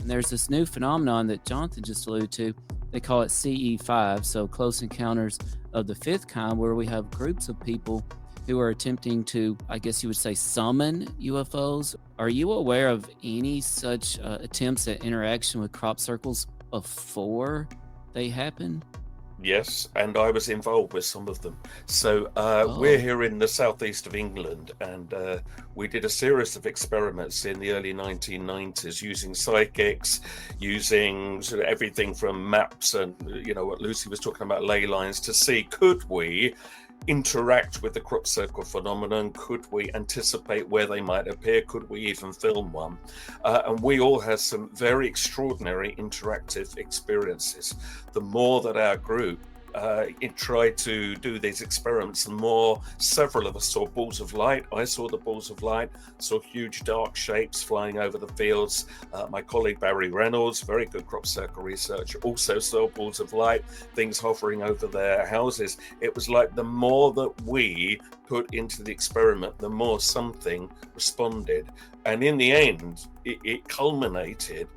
And there's this new phenomenon that Jonathan just alluded to. They call it CE5, so Close Encounters of the Fifth Kind, where we have groups of people who are attempting to, I guess you would say, summon UFOs. Are you aware of any such attempts at interaction with crop circles before they happen? Yes, and I was involved with some of them. So we're here in the southeast of England, and we did a series of experiments in the early 1990s using psychics, using sort of everything from maps and, you know, what Lucy was talking about, ley lines, to see, could we interact with the crop circle phenomenon? Could we anticipate where they might appear? Could we even film one? And we all had some very extraordinary interactive experiences. The more that our group tried to do these experiments, the more several of us saw balls of light. I saw the balls of light, saw huge dark shapes flying over the fields. My colleague Barry Reynolds, very good crop circle researcher, also saw balls of light, things hovering over their houses. It was like the more that we put into the experiment, the more something responded. And in the end, it culminated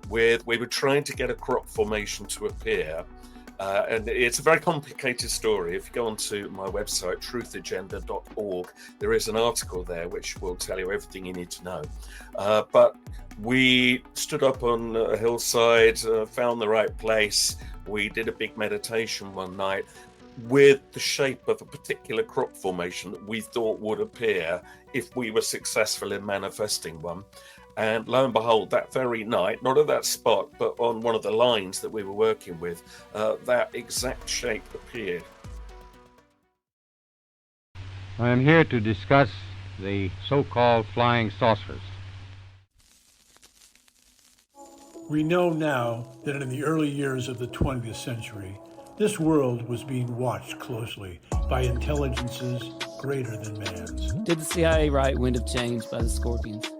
with, we were trying to get a crop formation to appear. And it's a very complicated story. If you go onto my website, truthagenda.org, there is an article there which will tell you everything you need to know. But we stood up on a hillside, found the right place. We did a big meditation one night with the shape of a particular crop formation that we thought would appear if we were successful in manifesting one. And lo and behold, that very night, not at that spot, but on one of the lines that we were working with, that exact shape appeared. I am here to discuss the so-called flying saucers. We know now that in the early years of the 20th century, this world was being watched closely by intelligences greater than man's. Did the CIA write Wind of Change by the Scorpions?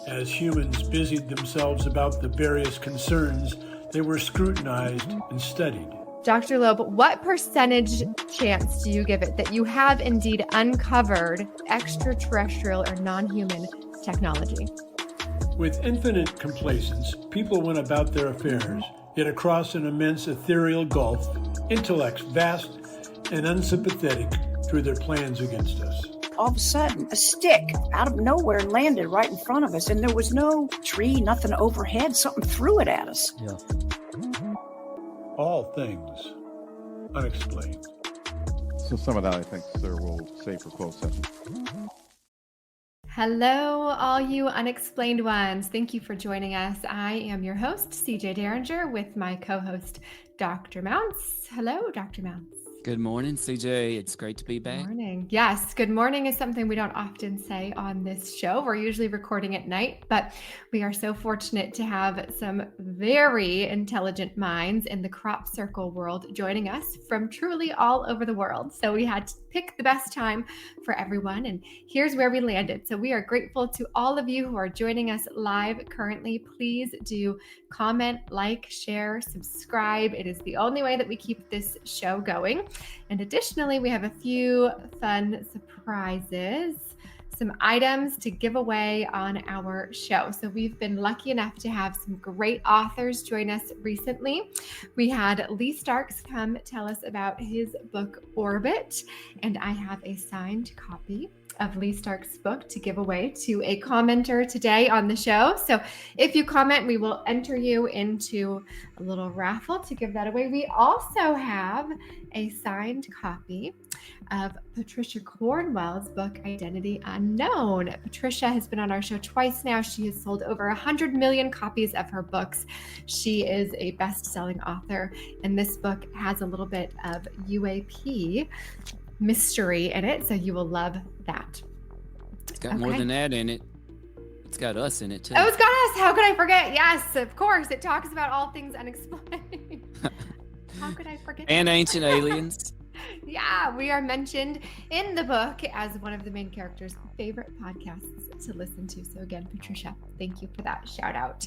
As humans busied themselves about the various concerns, they were scrutinized and studied. Dr. Loeb, what percentage chance do you give it that you have indeed uncovered extraterrestrial or non-human technology? With infinite complacence, people went about their affairs, yet across an immense ethereal gulf, intellects vast and unsympathetic drew their plans against us. All of a sudden, a stick out of nowhere landed right in front of us, and there was no tree, nothing overhead. Something threw it at us. Yeah. All things unexplained. So some of that, I think, sir, we'll save for closed session. Hello, all you unexplained ones. Thank you for joining us. I am your host, CJ Dearinger, with my co-host, Dr. Mounce. Hello, Dr. Mounce. Good morning, CJ. It's great to be back. Good morning. Yes, good morning is something we don't often say on this show. We're usually recording at night, but we are so fortunate to have some very intelligent minds in the crop circle world joining us from truly all over the world. So we had to pick the best time for everyone, and here's where we landed. So we are grateful to all of you who are joining us live currently. Please do comment, like, share, subscribe. It is the only way that we keep this show going. And additionally, we have a few fun surprises, some items to give away on our show. So we've been lucky enough to have some great authors join us recently. We had Lee Starks come tell us about his book, Orbit, and I have a signed copy of Lee Stark's book to give away to a commenter today on the show. So if you comment, we will enter you into a little raffle to give that away. We also have a signed copy of Patricia Cornwell's book, Identity Unknown. Patricia has been on our show twice now. She has sold over 100 million copies of her books. She is a best-selling author, and this book has a little bit of UAP mystery in it, so you will love that. It's got more than that in it. It's got us in it too. Oh, it's got us. How could I forget? Yes, of course. It talks about all things unexplained. How could I forget? And ancient aliens. Yeah, we are mentioned in the book as one of the main characters' favorite podcasts to listen to. So again, Patricia, thank you for that shout out.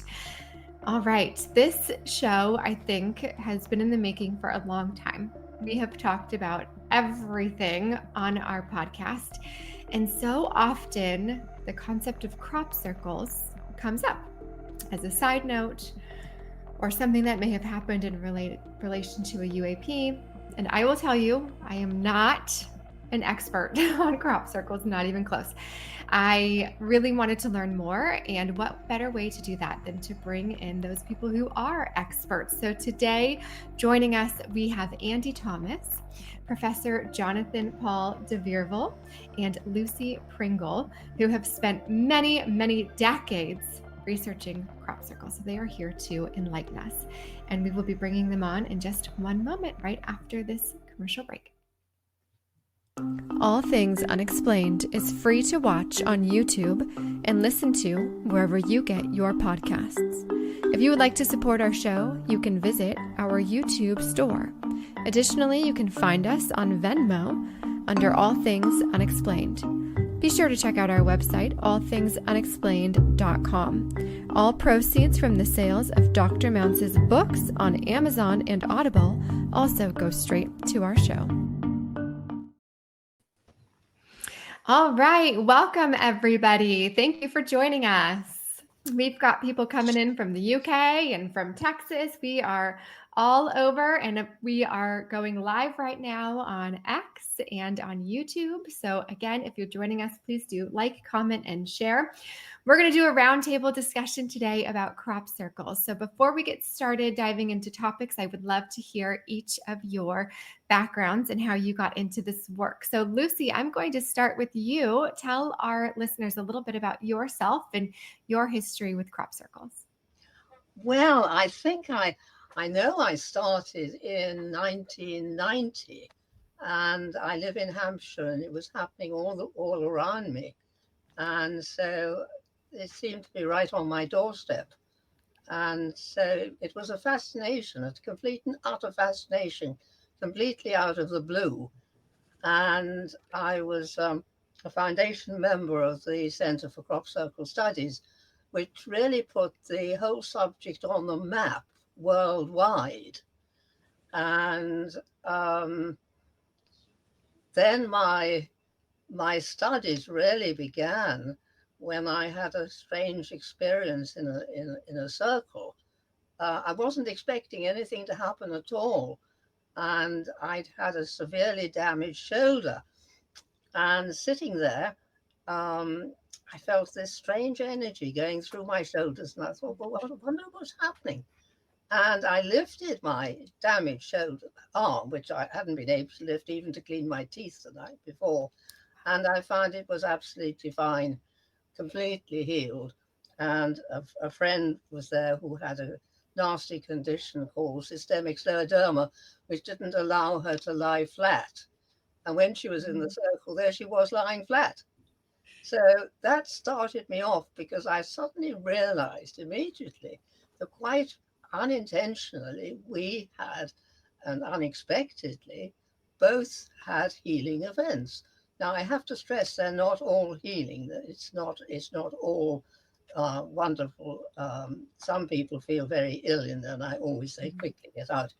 All right. This show, I think, has been in the making for a long time. We have talked about everything on our podcast. And so often the concept of crop circles comes up as a side note or something that may have happened in relation to a UAP. And I will tell you, I am not an expert on crop circles, not even close. I really wanted to learn more, and what better way to do that than to bring in those people who are experts. So today, joining us, we have Andy Thomas, Professor Jonathan-Paul DeVierville, and Lucy Pringle, who have spent many, many decades researching crop circles. So they are here to enlighten us. And we will be bringing them on in just one moment, right after this commercial break. All Things Unexplained is free to watch on YouTube and listen to wherever you get your podcasts. If you would like to support our show, you can visit our YouTube store. Additionally, you can find us on Venmo under All Things Unexplained. Be sure to check out our website, allthingsunexplained.com. All proceeds from the sales of Dr. Mounce's books on Amazon and Audible also go straight to our show. All right. Welcome, everybody. Thank you for joining us. We've got people coming in from the UK and from Texas. We are all over, and we are going live right now on X and on YouTube. So again, if you're joining us, please do like, comment, and share. We're going to do a roundtable discussion today about crop circles. So before we get started diving into topics, I would love to hear each of your backgrounds and how you got into this work. So Lucy, I'm going to start with you. Tell our listeners a little bit about yourself and your history with crop circles. Well, I think I know I started in 1990, and I live in Hampshire, and it was happening all around me. And so it seemed to be right on my doorstep. And so it was a fascination, a complete and utter fascination, completely out of the blue. And I was a foundation member of the Centre for Crop Circle Studies, which really put the whole subject on the map worldwide. And then my studies really began when I had a strange experience in a circle. I wasn't expecting anything to happen at all, and I'd had a severely damaged shoulder. And sitting there, I felt this strange energy going through my shoulders, and I thought, well, I wonder what's happening. And I lifted my damaged shoulder arm, which I hadn't been able to lift even to clean my teeth the night before. And I found it was absolutely fine, completely healed. And a friend was there who had a nasty condition called systemic scleroderma, which didn't allow her to lie flat. And when she was in the circle, there she was lying flat. So that started me off, because I suddenly realized immediately that quite unintentionally we had, and unexpectedly, both had healing events. Now I have to stress they're not all healing. It's not all wonderful. Some people feel very ill in there, and I always say quickly get out.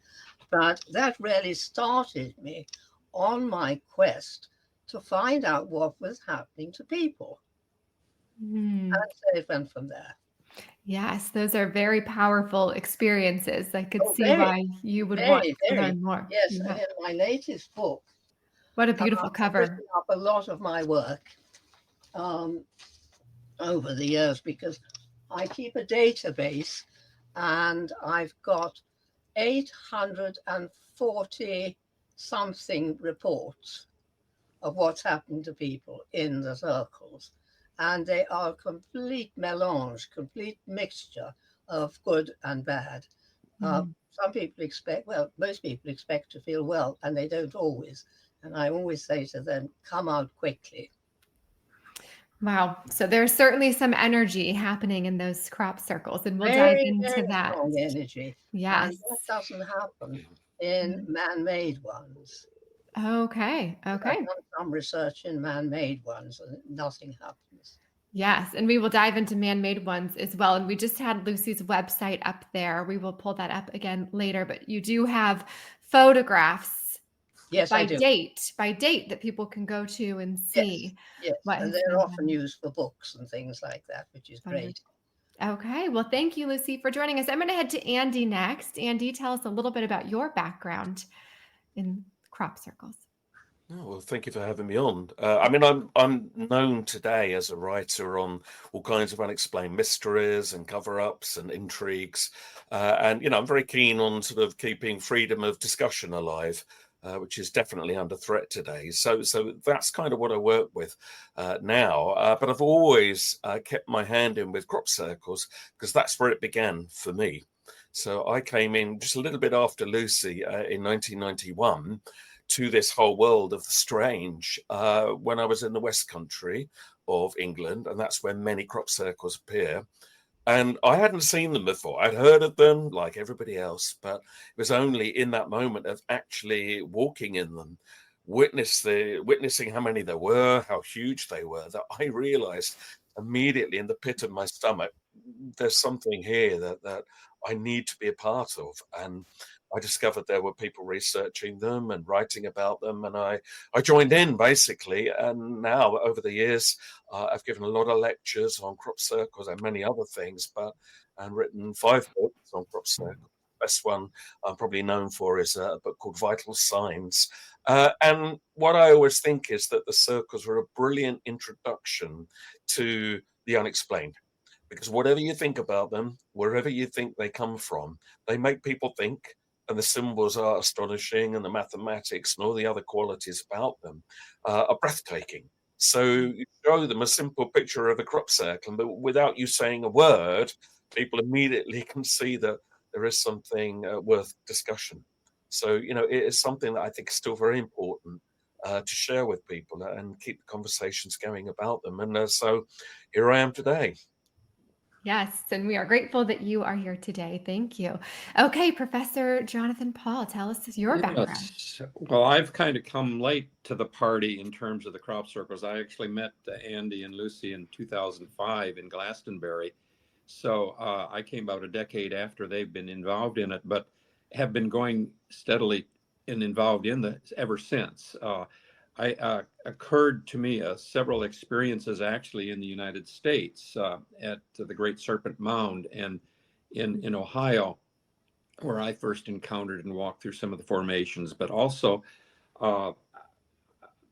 But that really started me on my quest to find out what was happening to people. And so it went from there. Yes, those are very powerful experiences. I could see why you would want to learn more. Yes, and in my latest book, what a beautiful cover. I've written up a lot of my work over the years, because I keep a database, and I've got 840 something reports of what's happened to people in the circles. And they are a complete melange, complete mixture of good and bad. Some people expect, most people expect to feel well, and they don't always. And I always say to them, come out quickly. Wow. So there's certainly some energy happening in those crop circles, and we'll dive into that. Strong energy. Yes. And that doesn't happen in man-made ones. Okay. I've done some research in man-made ones, and nothing happens. Yes, and we will dive into man-made ones as well. And we just had Lucy's website up there. We will pull that up again later. But you do have photographs, by date that people can go to and see. Yes. And they're often used for books and things like that, which is great. Okay. Well, thank you, Lucy, for joining us. I'm going to head to Andy next. Andy, tell us a little bit about your background in crop circles. Oh, well, thank you for having me on. I mean, I'm known today as a writer on all kinds of unexplained mysteries and cover-ups and intrigues, and I'm very keen on sort of keeping freedom of discussion alive, which is definitely under threat today. So that's kind of what I work with now. But I've always kept my hand in with crop circles because that's where it began for me. So I came in just a little bit after Lucy in 1991. To this whole world of the strange when I was in the West Country of England, and that's when many crop circles appear. And I hadn't seen them before. I'd heard of them like everybody else, but it was only in that moment of actually walking in them, witnessing how many there were, how huge they were, that I realized immediately in the pit of my stomach, there's something here that I need to be a part of. And I discovered there were people researching them and writing about them, and I joined in basically. And now over the years, I've given a lot of lectures on crop circles and many other things, and written 5 books on crop circles. The best one I'm probably known for is a book called Vital Signs. And what I always think is that the circles are a brilliant introduction to the unexplained. Because whatever you think about them, wherever you think they come from, they make people think. And the symbols are astonishing, and the mathematics and all the other qualities about them are breathtaking. So you show them a simple picture of a crop circle, but without you saying a word, people immediately can see that there is something worth discussion. So, it is something that I think is still very important to share with people and keep the conversations going about them. And so here I am today. Yes, and we are grateful that you are here today. Thank you. Okay, Professor Jonathan-Paul, tell us your background. Yes. Well, I've kind of come late to the party in terms of the crop circles. I actually met Andy and Lucy in 2005 in Glastonbury. So I came about a decade after they've been involved in it, but have been going steadily and involved in it ever since. Occurred to me several experiences actually in the United States at the Great Serpent Mound and in Ohio, where I first encountered and walked through some of the formations, but also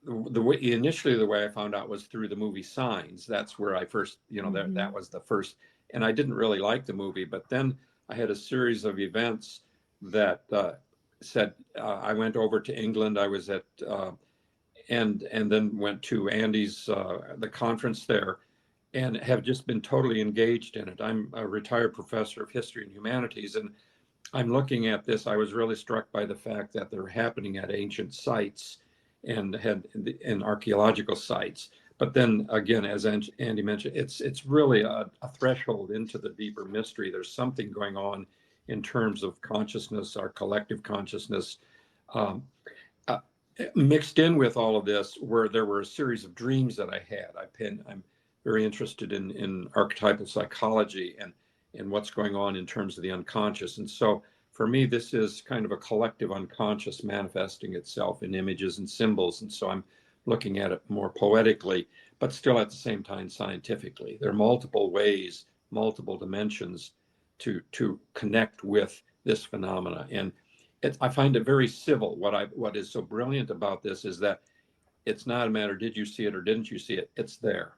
initially the way I found out was through the movie Signs. That's where I first, that was the first, and I didn't really like the movie, but then I had a series of events that said I went over to England. I was at and then went to Andy's the conference there, and have just been totally engaged in it. I'm a retired professor of history and humanities, and I'm looking at this. I was really struck by the fact that they're happening at ancient sites and archaeological sites. But then again, as Andy mentioned, it's really a threshold into the deeper mystery. There's something going on in terms of consciousness, our collective consciousness. Mixed in with all of this, where there were a series of dreams that I had. I'm very interested in archetypal psychology and what's going on in terms of the unconscious. And so for me, this is kind of a collective unconscious manifesting itself in images and symbols. And so I'm looking at it more poetically, but still at the same time scientifically. There are multiple ways, multiple dimensions to connect with this phenomena. And I find it very civil. What is so brilliant about this is that it's not a matter, did you see it or didn't you see it? It's there.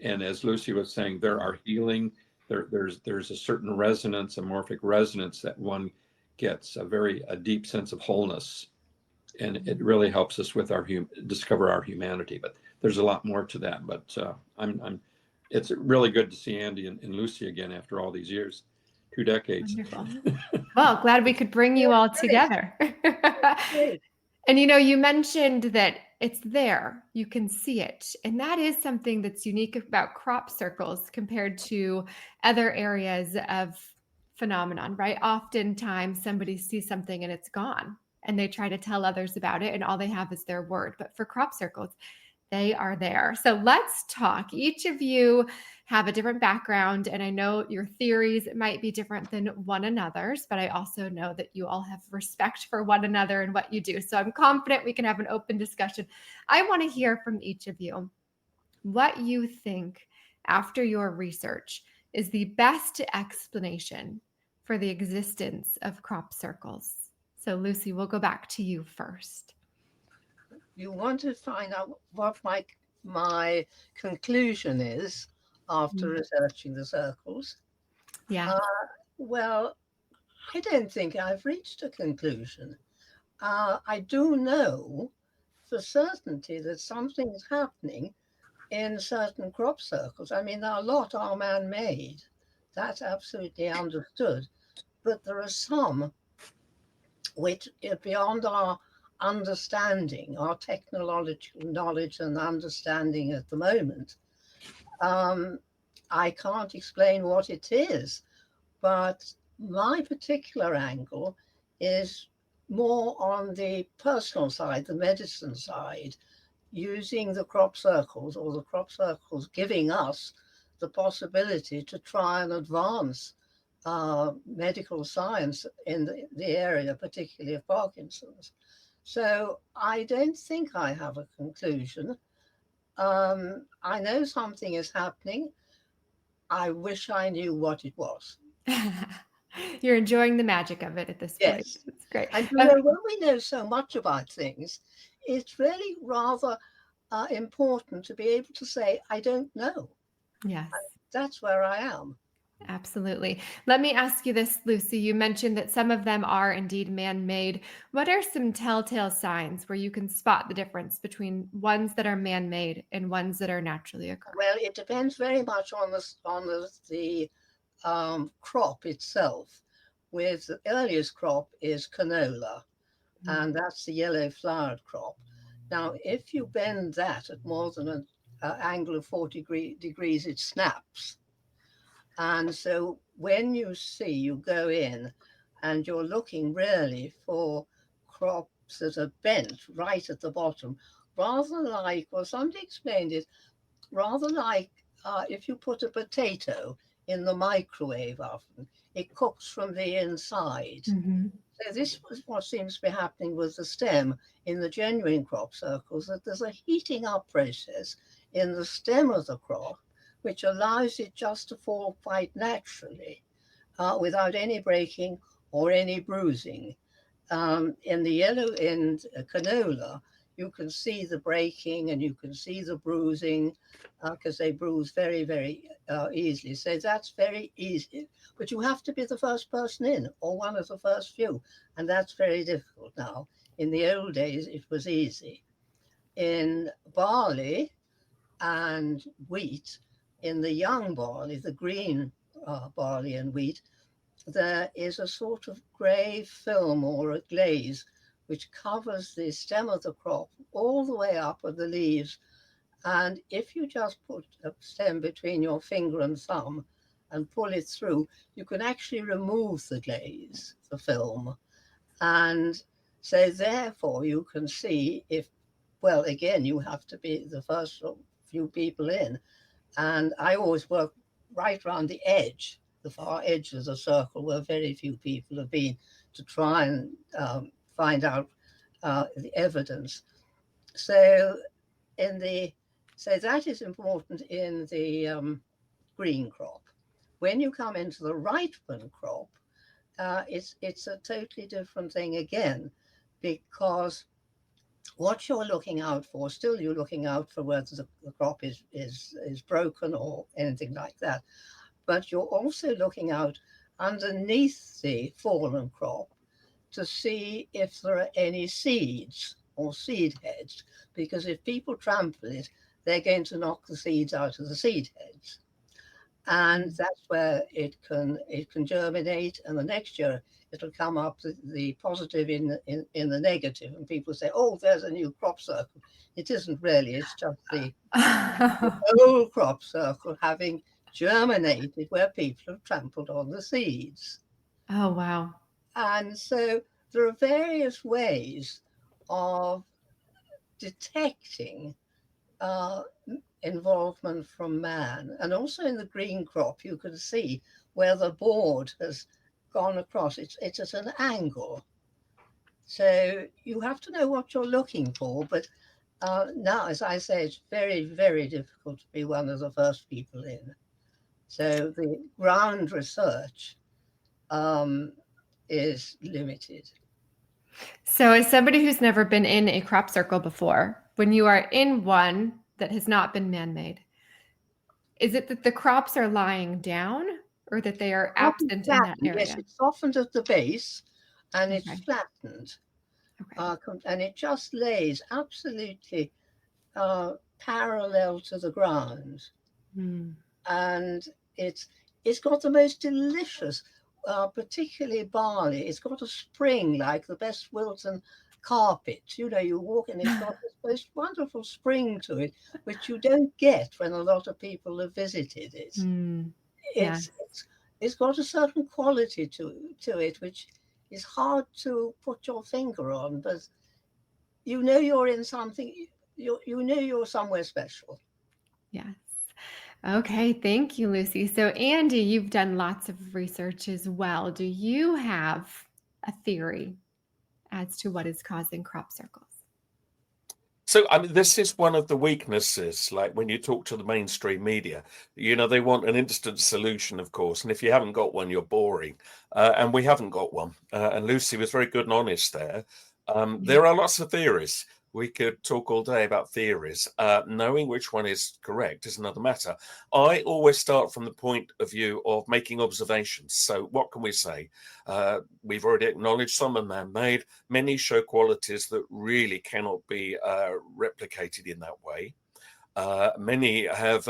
And as Lucy was saying, there are healing. There's a certain resonance, a morphic resonance that one gets, a deep sense of wholeness. And it really helps us with discover our humanity. But there's a lot more to that. But it's really good to see Andy and Lucy again after all these years. 2 decades. Wonderful. Well, glad we could bring you all together. And you mentioned that it's there, you can see it. And that is something that's unique about crop circles compared to other areas of phenomenon, right? Oftentimes somebody sees something and it's gone and they try to tell others about it and all they have is their word. But for crop circles, they are there. So let's talk. Each of you have a different background, and I know your theories might be different than one another's, but I also know that you all have respect for one another and what you do. So I'm confident we can have an open discussion. I want to hear from each of you what you think after your research is the best explanation for the existence of crop circles? So, Lucy, we'll go back to you first. You want to find out what my conclusion is after researching the circles? Yeah. Well, I don't think I've reached a conclusion. I do know for certainty that something is happening in certain crop circles. I mean, a lot are man-made. That's absolutely understood. But there are some which are beyond our understanding, our technological knowledge and understanding at the moment. I can't explain what it is, but my particular angle is more on the personal side, the medicine side, using the crop circles, or the crop circles giving us the possibility to try and advance medical science in the area, particularly of Parkinson's. So I don't think I have a conclusion. I know something is happening. I wish I knew what it was. You're enjoying the magic of it at this point. Yes. It's great. And you know, when we know so much about things, it's really rather important to be able to say, I don't know. Yes. That's where I am. Absolutely. Let me ask you this, Lucy. You mentioned that some of them are indeed man-made. What are some telltale signs where you can spot the difference between ones that are man-made and ones that are naturally occurring? Well, it depends very much on the crop itself. With the earliest crop is canola, and that's the yellow flowered crop. Now, if you bend that at more than an angle of 40 degrees, it snaps. And so when you go in and you're looking really for crops that are bent right at the bottom, rather like, well, somebody explained it, rather like if you put a potato in the microwave oven, it cooks from the inside. Mm-hmm. So this was what seems to be happening with the stem in the genuine crop circles, that there's a heating up process in the stem of the crop, which allows it just to fall quite naturally without any breaking or any bruising. In canola, you can see the breaking and you can see the bruising because they bruise very, very easily. So that's very easy. But you have to be the first person in, or one of the first few. And that's very difficult now. In the old days, it was easy. In barley and wheat, in the young barley, the green barley and wheat, there is a sort of grey film or a glaze which covers the stem of the crop all the way up with the leaves. And if you just put a stem between your finger and thumb and pull it through, you can actually remove the glaze, the film. And so therefore you can see if, well, again, you have to be the first few people in. And I always work right around the edge, the far edge of the circle, where very few people have been, to try and find out the evidence. So that is important in the green crop. When you come into the ripened crop, it's a totally different thing again, because what you're looking out for, still you're looking out for whether the crop is broken or anything like that. But you're also looking out underneath the fallen crop to see if there are any seeds or seed heads, because if people trample it, they're going to knock the seeds out of the seed heads. And that's where it can germinate, and the next year it'll come up the positive in the negative, and people say, oh, there's a new crop circle. It isn't really, it's just the old crop circle having germinated where people have trampled on the seeds. Oh, wow. And so there are various ways of detecting involvement from man. And also in the green crop, you can see where the board has gone across. It's at an angle. So you have to know what you're looking for. But now, as I say, it's very, very difficult to be one of the first people in. So the ground research is limited. So as somebody who's never been in a crop circle before, when you are in one that has not been man-made, is it that the crops are lying down or that they are absent in that area? Yes, it's softened at the base and it's Okay. flattened. Okay. And it just lays absolutely parallel to the ground. And it's got the most delicious, particularly barley. It's got a spring like the best Wilton carpet. You know, you walk and it's got this most wonderful spring to it, which you don't get when a lot of people have visited it. It's got a certain quality to it, which is hard to put your finger on, but you know you're in something, you know you're somewhere special. Yes. Okay, thank you, Lucy. So Andy, you've done lots of research as well. Do you have a theory as to what is causing crop circles? So, I mean, this is one of the weaknesses, like when you talk to the mainstream media, you know, they want an instant solution, of course. And if you haven't got one, you're boring. And we haven't got one. And Lucy was very good and honest there. There are lots of theories. We could talk all day about theories. Knowing which one is correct is another matter. I always start from the point of view of making observations. So what can we say? We've already acknowledged some are man-made. Many show qualities that really cannot be replicated in that way. Many have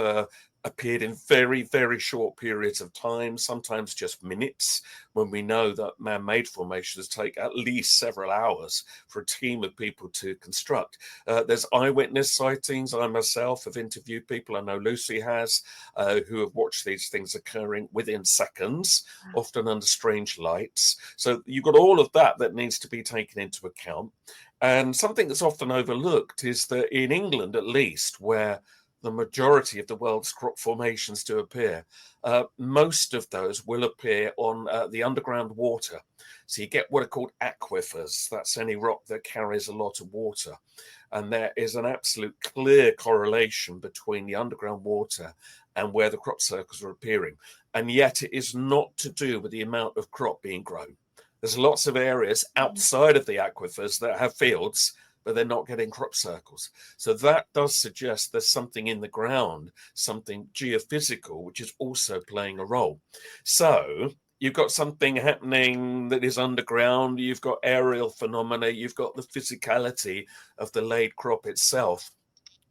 appeared in very, very short periods of time, sometimes just minutes, when we know that man-made formations take at least several hours for a team of people to construct. There's eyewitness sightings. I myself have interviewed people, I know Lucy has, who have watched these things occurring within seconds, often under strange lights. So you've got all of that needs to be taken into account. And something that's often overlooked is that in England, at least, where the majority of the world's crop formations do appear, most of those will appear on the underground water. So you get what are called aquifers. That's any rock that carries a lot of water. And there is an absolute clear correlation between the underground water and where the crop circles are appearing. And yet it is not to do with the amount of crop being grown. There's lots of areas outside of the aquifers that have fields, but they're not getting crop circles. So that does suggest there's something in the ground, something geophysical, which is also playing a role. So you've got something happening that is underground, you've got aerial phenomena, you've got the physicality of the laid crop itself.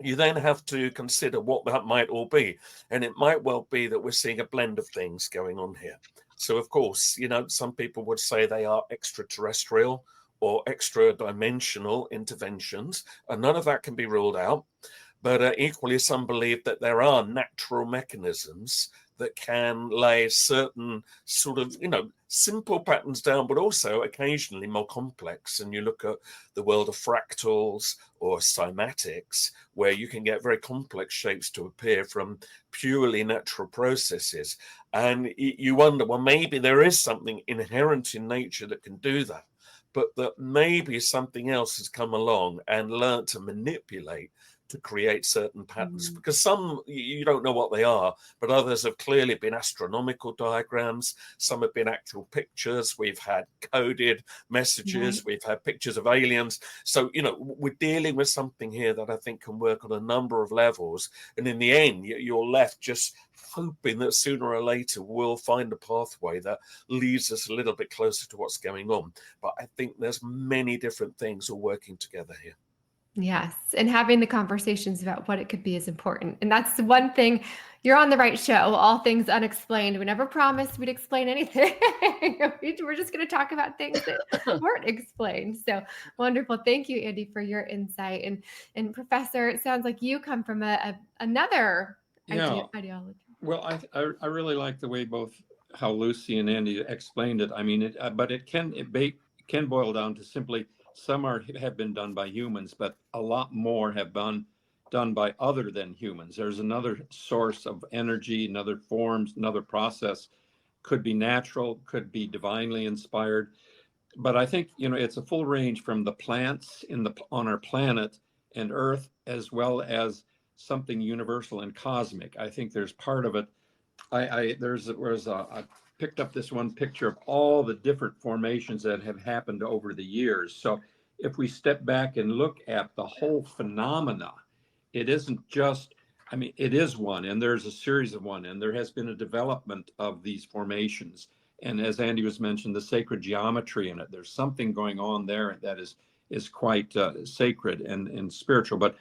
You then have to consider what that might all be. And it might well be that we're seeing a blend of things going on here. So, of course, you know, some people would say they are extraterrestrial or extra-dimensional interventions, and none of that can be ruled out. But equally, some believe that there are natural mechanisms that can lay certain sort of, you know, simple patterns down, but also occasionally more complex. And you look at the world of fractals or cymatics, where you can get very complex shapes to appear from purely natural processes. And you wonder, well, maybe there is something inherent in nature that can do that, but that maybe something else has come along and learned to manipulate to create certain patterns, because some you don't know what they are, but others have clearly been astronomical diagrams. Some have been actual pictures. We've had coded messages. We've had pictures of aliens. So, you know, we're dealing with something here that I think can work on a number of levels. And in the end, you're left just hoping that sooner or later we'll find a pathway that leads us a little bit closer to what's going on. But I think there's many different things all working together here. Yes. And having the conversations about what it could be is important. And that's the one thing. You're on the right show. All things unexplained. We never promised we'd explain anything. We're just going to talk about things that weren't explained. So wonderful. Thank you, Andy, for your insight. And Professor, it sounds like you come from another ideology. Well, I really like the way both how Lucy and Andy explained it. I mean, but it can boil down to simply some have been done by humans, but a lot more have been done by other than humans. There's another source of energy, another forms, another process. Could be natural, could be divinely inspired. But I think, you know, it's a full range from the plants on our planet and Earth, as well as something universal and cosmic. I think there's part of it I picked up this one picture of all the different formations that have happened over the years. So if we step back and look at the whole phenomena, it isn't just, I mean, it is one, and there's a series of one, and there has been a development of these formations. And as Andy was mentioned, the sacred geometry in it, there's something going on there that is quite sacred and spiritual. But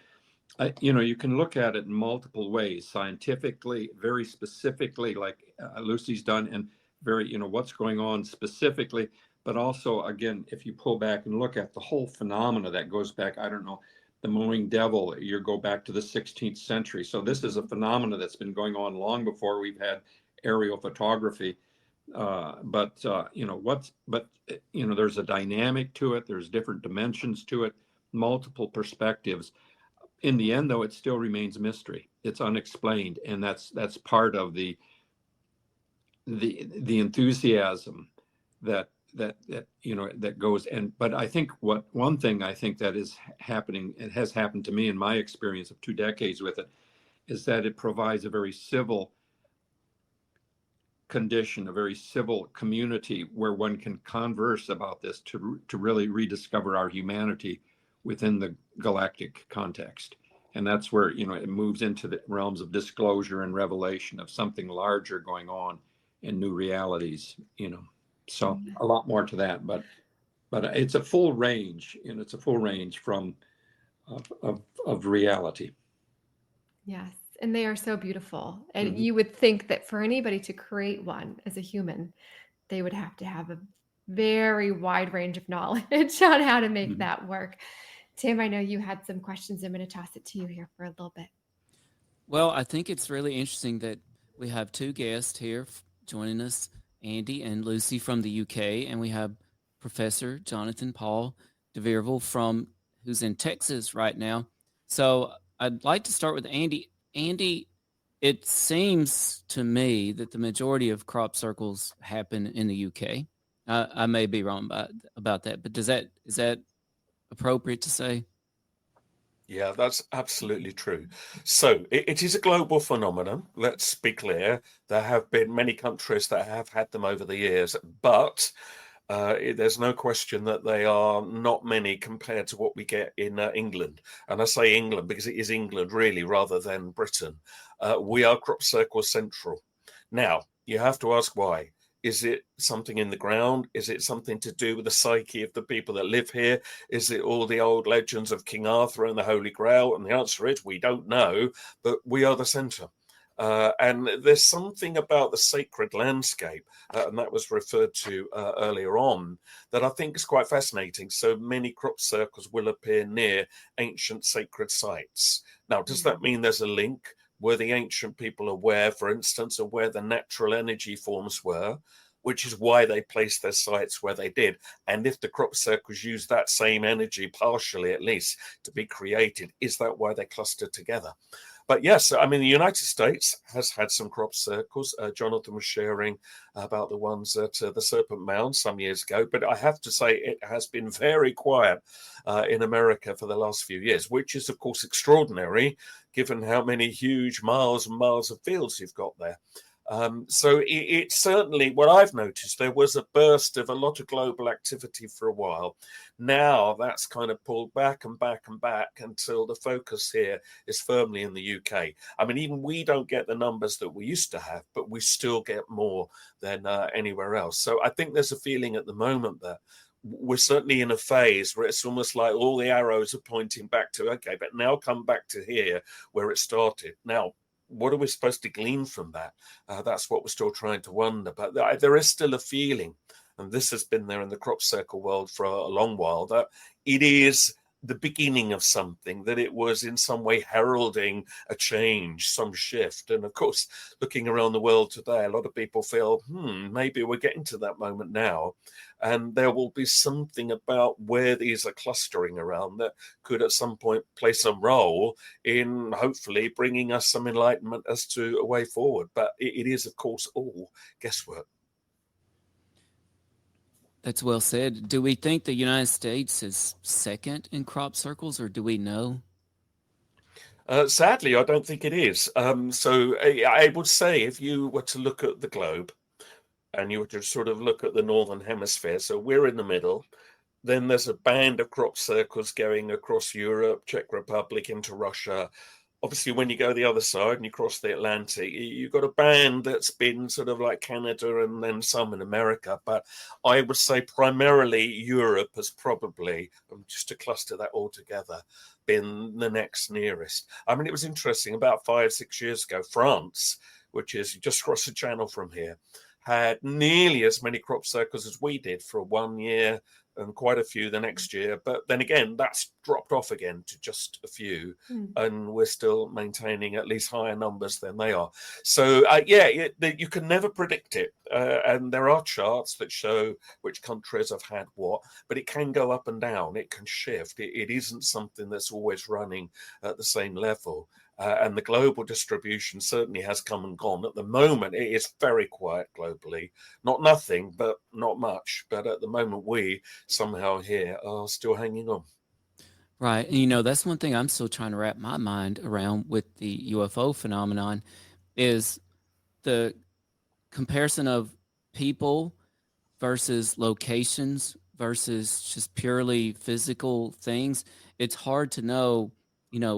you can look at it in multiple ways, scientifically, very specifically, like Lucy's done, and very, what's going on specifically. But also, again, if you pull back and look at the whole phenomena that goes back, I don't know, the mowing devil, you go back to the 16th century. So this is a phenomena that's been going on long before we've had aerial photography. There's a dynamic to it. There's different dimensions to it, multiple perspectives. In the end, though, it still remains a mystery. It's unexplained, and that's part of the enthusiasm that goes. But I think one thing I think that is happening, it has happened to me in my experience of 2 decades with it, is that it provides a very civil condition, a very civil community where one can converse about this to really rediscover our humanity within the galactic context. And that's where, it moves into the realms of disclosure and revelation of something larger going on in new realities, So a lot more to that, but it's a full range, it's a full range from of reality. Yes. And they are so beautiful. And you would think that for anybody to create one as a human, they would have to have a very wide range of knowledge on how to make that work. Tim, I know you had some questions. I'm going to toss it to you here for a little bit. Well, I think it's really interesting that we have 2 guests here joining us, Andy and Lucy from the UK, and we have Professor Jonathan-Paul DeVierville who's in Texas right now. So I'd like to start with Andy. Andy, it seems to me that the majority of crop circles happen in the UK. I may be wrong about that, but is that appropriate to say? Yeah, that's absolutely true. So it is a global phenomenon. Let's be clear. There have been many countries that have had them over the years, but there's no question that they are not many compared to what we get in England. And I say England because it is England really rather than Britain. We are crop circle central. Now, you have to ask why. Is it something in the ground? Is it something to do with the psyche of the people that live here? Is it all the old legends of King Arthur and the Holy Grail? And the answer is we don't know, but we are the center. And there's something about the sacred landscape, and that was referred to earlier on, that I think is quite fascinating. So many crop circles will appear near ancient sacred sites. Now, does that mean there's a link? Were the ancient people aware, for instance, of where the natural energy forms were, which is why they placed their sites where they did? And if the crop circles use that same energy, partially at least, to be created, is that why they clustered together? But yes, I mean, the United States has had some crop circles. Jonathan was sharing about the ones at the Serpent Mound some years ago. But I have to say it has been very quiet in America for the last few years, which is, of course, extraordinary, given how many huge miles and miles of fields you've got there. So it's certainly what I've noticed. There was a burst of a lot of global activity for a while. Now that's kind of pulled back and back and back until the focus here is firmly in the UK. I mean, even we don't get the numbers that we used to have, but we still get more than anywhere else. So I think there's a feeling at the moment that we're certainly in a phase where it's almost like all the arrows are pointing back to, okay, but now come back to here where it started. Now, what are we supposed to glean from that? That's what we're still trying to wonder. But there is still a feeling, and this has been there in the crop circle world for a long while, that it is the beginning of something, that it was in some way heralding a change, some shift. And of course, looking around the world today, a lot of people feel, maybe we're getting to that moment now. And there will be something about where these are clustering around that could at some point play some role in hopefully bringing us some enlightenment as to a way forward. But it is, of course, all guesswork. That's well said. Do we think the United States is second in crop circles, or do we know? Sadly, I don't think it is. So I would say if you were to look at the globe and you were to sort of look at the northern hemisphere, so we're in the middle, then there's a band of crop circles going across Europe, Czech Republic, into Russia. Obviously, when you go the other side and you cross the Atlantic, you've got a band that's been sort of like Canada and then some in America. But I would say primarily Europe has probably, just to cluster that all together, been the next nearest. I mean, it was interesting about 5-6 years ago, France, which is just across the channel from here, had nearly as many crop circles as we did for 1 year and quite a few the next year. But then again, that's dropped off again to just a few. And we're still maintaining at least higher numbers than they are. So, you can never predict it. And there are charts that show which countries have had what, but it can go up and down. It can shift. It isn't something that's always running at the same level. And the global distribution certainly has come and gone. At the moment, it is very quiet globally. Not nothing, but not much. But at the moment, we somehow here are still hanging on. Right. And, that's one thing I'm still trying to wrap my mind around with the UFO phenomenon is the comparison of people versus locations versus just purely physical things. It's hard to know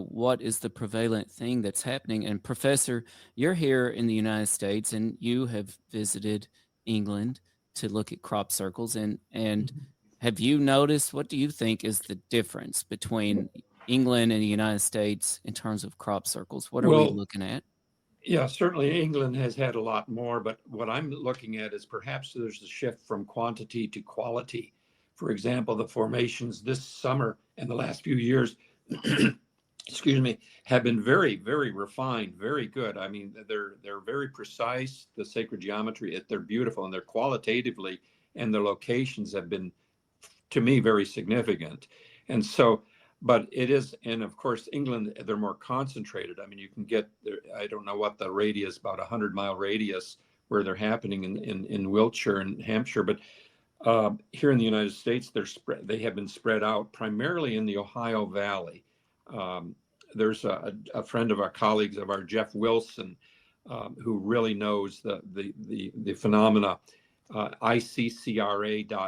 what is the prevalent thing that's happening. And Professor, you're here in the United States and you have visited England to look at crop circles. And have you noticed, what do you think is the difference between England and the United States in terms of crop circles? What are we looking at? Yeah, certainly England has had a lot more, but what I'm looking at is perhaps there's a shift from quantity to quality. For example, the formations this summer and the last few years excuse me, have been very, very refined, very good. I mean, they're very precise, the sacred geometry, they're beautiful, and they're qualitatively, and the locations have been, to me, very significant. And so, but it is, and of course, England, they're more concentrated. I mean, you can get there, I don't know what the radius, about 100-mile radius where they're happening in Wiltshire and Hampshire, but here in the United States, they have been spread out primarily in the Ohio Valley. There's a friend of our colleagues of our, Jeff Wilson, who really knows the phenomena, iccra.org.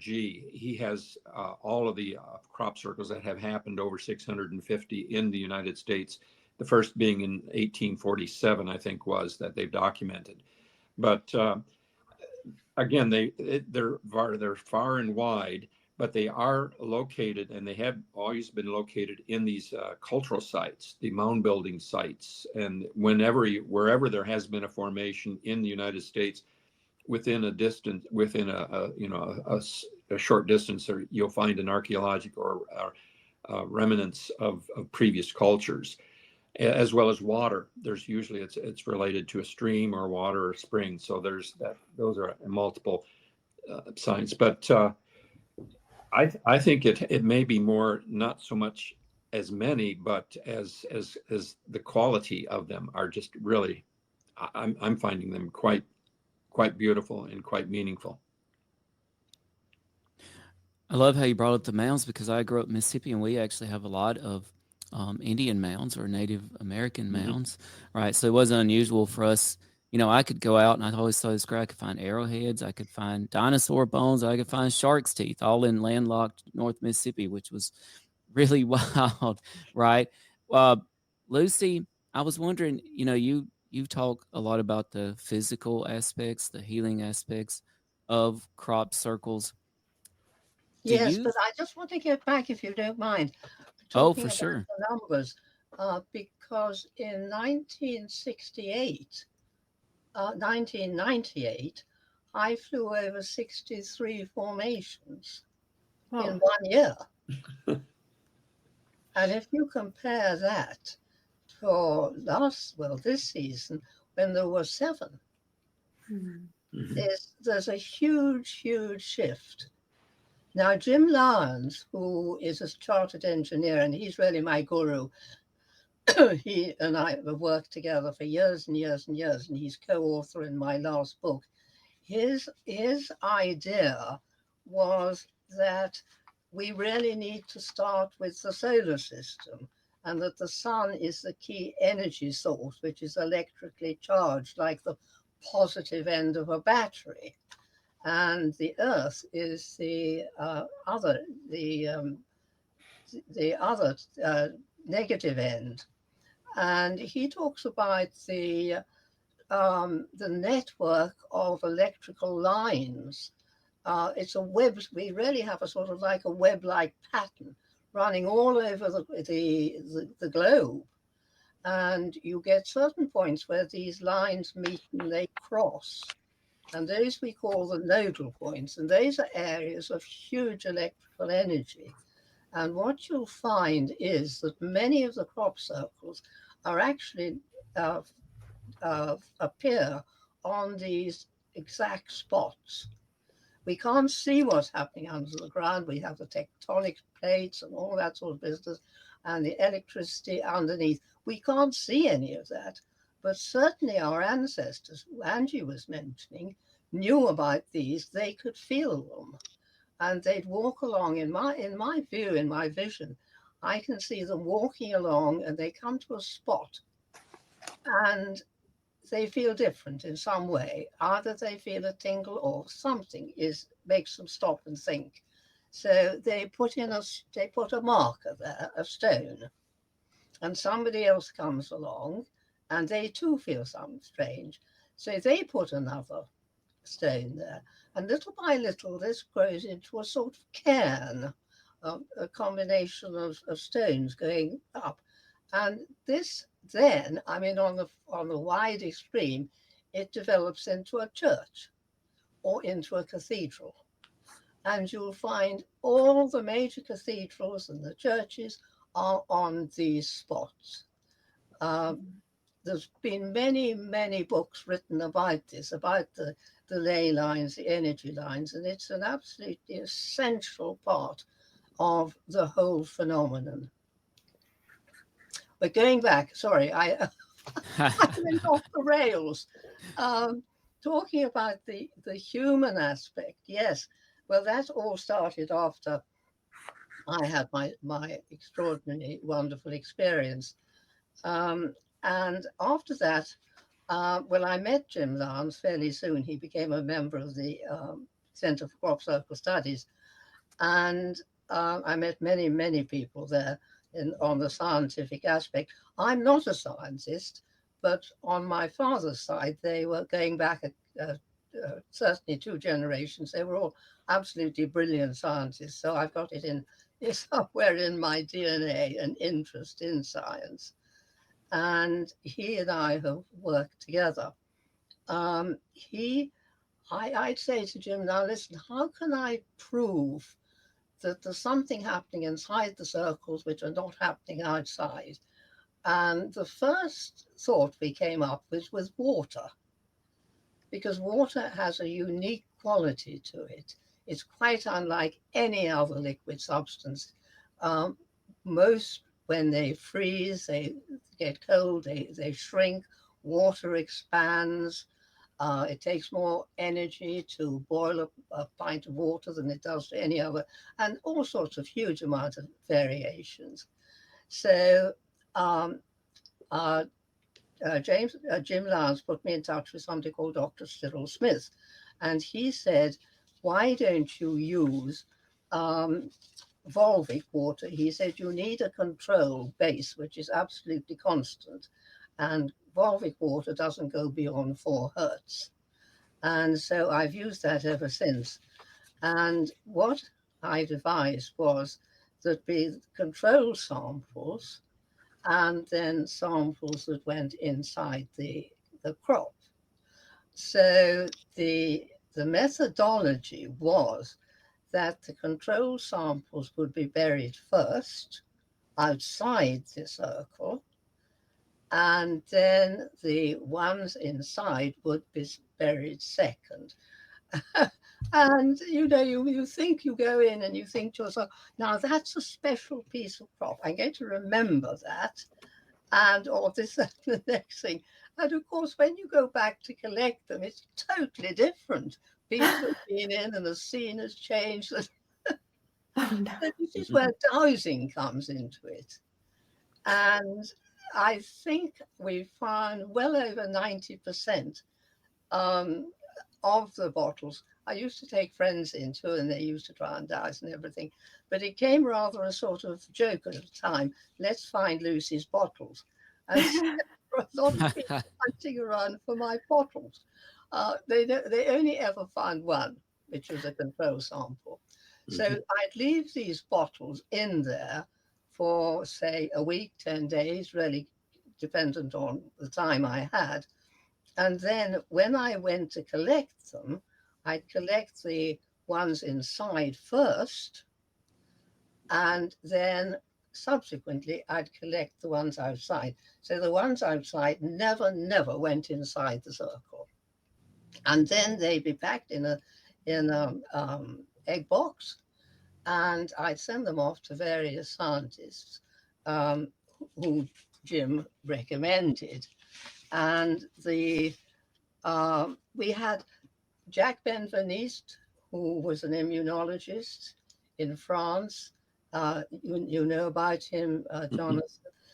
He has all of the crop circles that have happened, over 650 in the United States. The first being in 1847, I think, was that they've documented. But again, they're far and wide, but they are located, and they have always been located in these cultural sites, the mound building sites. And wherever there has been a formation in the United States, within a distance, within a short distance, you'll find an archaeological or remnants of previous cultures, as well as water. There's usually it's related to a stream or water or spring. So there's that. Those are multiple signs, but. I think it may be more, not so much as many, but as the quality of them are just really, I'm finding them quite beautiful and quite meaningful. I love how you brought up the mounds, because I grew up in Mississippi and we actually have a lot of Indian mounds or Native American mounds, right? So it wasn't unusual for us. I could go out and I always thought it was great. I could find arrowheads. I could find dinosaur bones. I could find shark's teeth, all in landlocked North Mississippi, which was really wild, right? Lucy, I was wondering, you talk a lot about the physical aspects, the healing aspects of crop circles. Yes, but I just want to get back, if you don't mind, talking about sure. the numbers, because in 1998, I flew over 63 formations in 1 year. And if you compare that for this season, when there were 7, there's a huge shift. Now, Jim Lyons, who is a chartered engineer, and he's really my guru, he and I have worked together for years and years and years, and he's co-author in my last book. His idea was that we really need to start with the solar system, and that the sun is the key energy source, which is electrically charged, like the positive end of a battery, and the Earth is the other negative end. And he talks about the network of electrical lines. It's a web. We really have a sort of like a web-like pattern running all over the globe. And you get certain points where these lines meet and they cross. And those we call the nodal points. And those are areas of huge electrical energy. And what you'll find is that many of the crop circles are actually appear on these exact spots. We can't see what's happening under the ground. We have the tectonic plates and all that sort of business and the electricity underneath. We can't see any of that, but certainly our ancestors, who Angie was mentioning, knew about these. They could feel them, and they'd walk along. In my view, in my vision, I can see them walking along, and they come to a spot, and they feel different in some way. Either they feel a tingle or something makes them stop and think. So they put a marker there, a stone, and somebody else comes along and they too feel something strange. So they put another stone there, and little by little this grows into a sort of cairn, a combination of stones going up. And this then, I mean, on the wide extreme, it develops into a church or into a cathedral. And you'll find all the major cathedrals and the churches are on these spots. There's been many, many books written about this, about the ley lines, the energy lines, and it's an absolutely essential part of the whole phenomenon. But going back, sorry, I went off the rails. Talking about the human aspect, yes. Well, that all started after I had my extraordinarily wonderful experience. And after that, well, I met Jim Lance fairly soon. He became a member of the Center for Crop Circle Studies. And I met many, many people there on the scientific aspect. I'm not a scientist, but on my father's side, they were going back certainly 2 generations. They were all absolutely brilliant scientists. So I've got it somewhere in my DNA, an interest in science. And he and I have worked together. I'd say to Jim, now listen, how can I prove that there's something happening inside the circles which are not happening outside? And the first thought we came up with was water, because water has a unique quality to it. It's quite unlike any other liquid substance. Most, when they freeze, they get cold, they shrink, water expands. It takes more energy to boil a pint of water than it does to any other, and all sorts of huge amounts of variations. So Jim Lance put me in touch with somebody called Dr. Cyril Smith, and he said, why don't you use Volvic water? He said, you need a control base, which is absolutely constant. And Volvic water doesn't go beyond 4 hertz. And so I've used that ever since. And what I devised was that be control samples and then samples that went inside the crop. So the methodology was that the control samples would be buried first outside the circle, and then the ones inside would be buried second. And you think, you go in and you think to yourself, now that's a special piece of crop. I'm going to remember that. And or this the next thing. And of course, when you go back to collect them, it's totally different. People have been in and the scene has changed. Oh, no. This is where dowsing comes into it. And I think we found well over 90% of the bottles. I used to take friends into, and they used to try and dice and everything, but it came rather a sort of joke at the time. Let's find Lucy's bottles, and a lot of people hunting around for my bottles. They only ever found one, which was a control sample. So I'd leave these bottles in there for, say, a week, 10 days, really dependent on the time I had. And then when I went to collect them, I'd collect the ones inside first, and then subsequently I'd collect the ones outside. So the ones outside never went inside the circle. And then they'd be packed in a egg box, and I'd send them off to various scientists who Jim recommended. And we had Jack Benveniste, who was an immunologist in France. You know about him, Jonathan.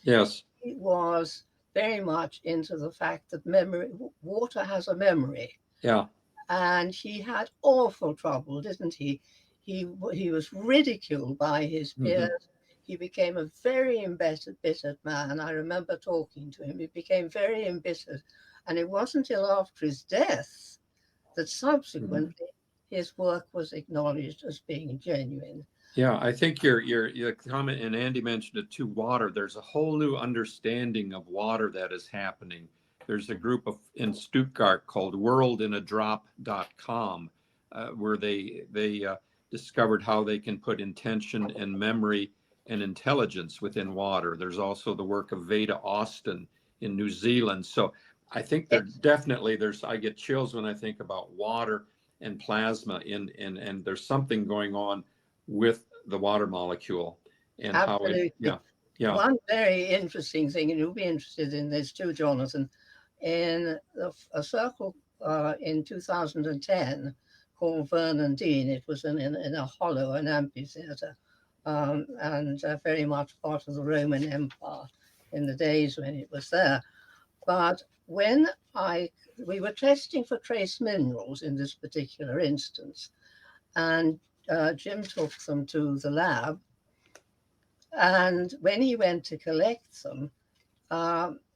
Yes. He was very much into the fact that water has a memory. Yeah. And he had awful trouble, didn't he? He was ridiculed by his peers. He became a very embittered man. I remember talking to him. He became very embittered. And it wasn't until after his death that subsequently his work was acknowledged as being genuine. Yeah, I think your comment, and Andy mentioned it too, water. There's a whole new understanding of water that is happening. There's a group in Stuttgart called worldinadrop.com where they discovered how they can put intention and memory and intelligence within water. There's also the work of Veda Austin in New Zealand. So I think I get chills when I think about water and plasma and there's something going on with the water molecule and Absolutely. how it, One very interesting thing, and you'll be interested in this too, Jonathan, in a circle in 2010 called Vernon Dean. It was in a hollow, an amphitheater, and very much part of the Roman Empire in the days when it was there. But when we were testing for trace minerals in this particular instance, and Jim took them to the lab, and when he went to collect them,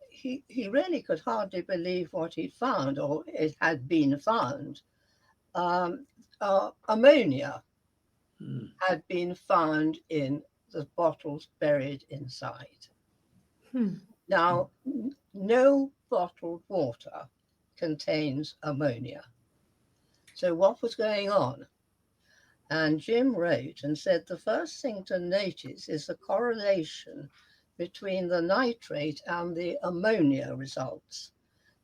he really could hardly believe what he'd found, or it had been found. Ammonia had been found in the bottles buried inside. Now, no bottled water contains ammonia. So what was going on? And Jim wrote and said the first thing to notice is the correlation between the nitrate and the ammonia results.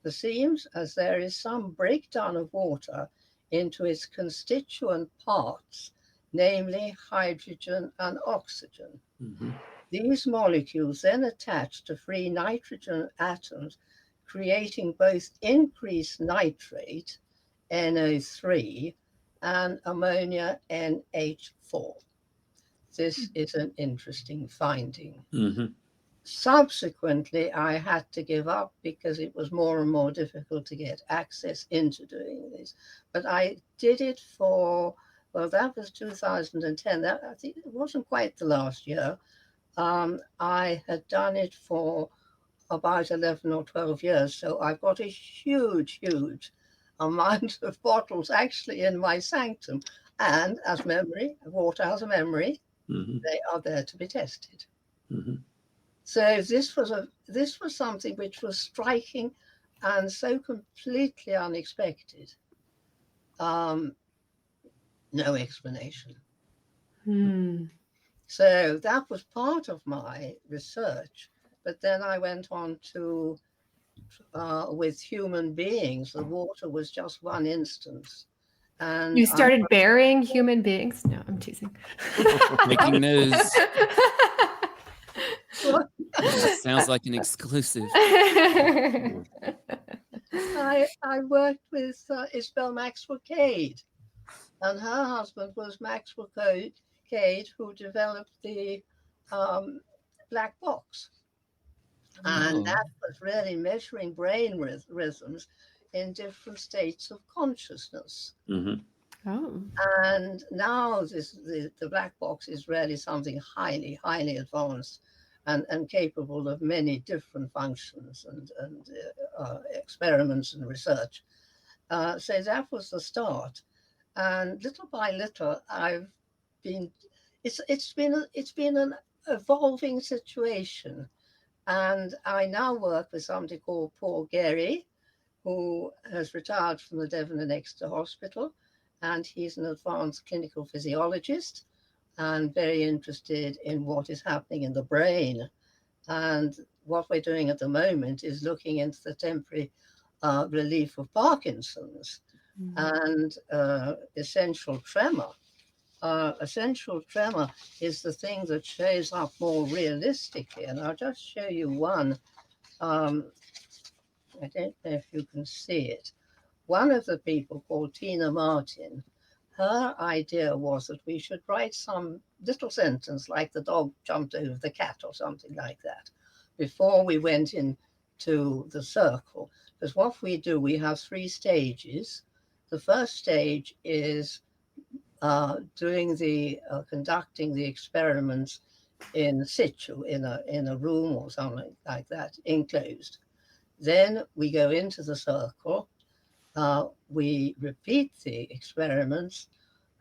It seems as there is some breakdown of water into its constituent parts, namely hydrogen and oxygen. These molecules then attach to free nitrogen atoms, creating both increased nitrate, NO3, and ammonia, NH4. This is an interesting finding. Subsequently, I had to give up because it was more and more difficult to get access into doing this. But I did it that was 2010. I think it wasn't quite the last year. I had done it for about 11 or 12 years. So I've got a huge amount of bottles actually in my sanctum. And as memory, water has a memory, they are there to be tested. So this was something which was striking and so completely unexpected. No explanation. So that was part of my research. But then I went on to, with human beings, the water was just one instance. And you started burying human beings? No, I'm teasing. Making news. Sounds like an exclusive. I worked with Isabel Maxwell Cade, and her husband was Maxwell Cade, who developed the black box. And Oh. that was really measuring brain rhythms in different states of consciousness. Mm-hmm. Oh. And now the black box is really something highly, highly advanced and capable of many different functions and experiments and research. So that was the start. And little by little, it's been an evolving situation. And I now work with somebody called Paul Gary, who has retired from the Devon and Exeter Hospital, and he's an advanced clinical physiologist and very interested in what is happening in the brain. And what we're doing at the moment is looking into the temporary relief of Parkinson's and essential tremor. Essential tremor is the thing that shows up more realistically. And I'll just show you one. I don't know if you can see it. One of the people called Tina Martin, her idea was that we should write some little sentence like the dog jumped over the cat or something like that before we went into the circle. Because what we do, we have 3 stages. The first stage is conducting the experiments in situ, in a room or something like that, enclosed. Then we go into the circle, we repeat the experiments,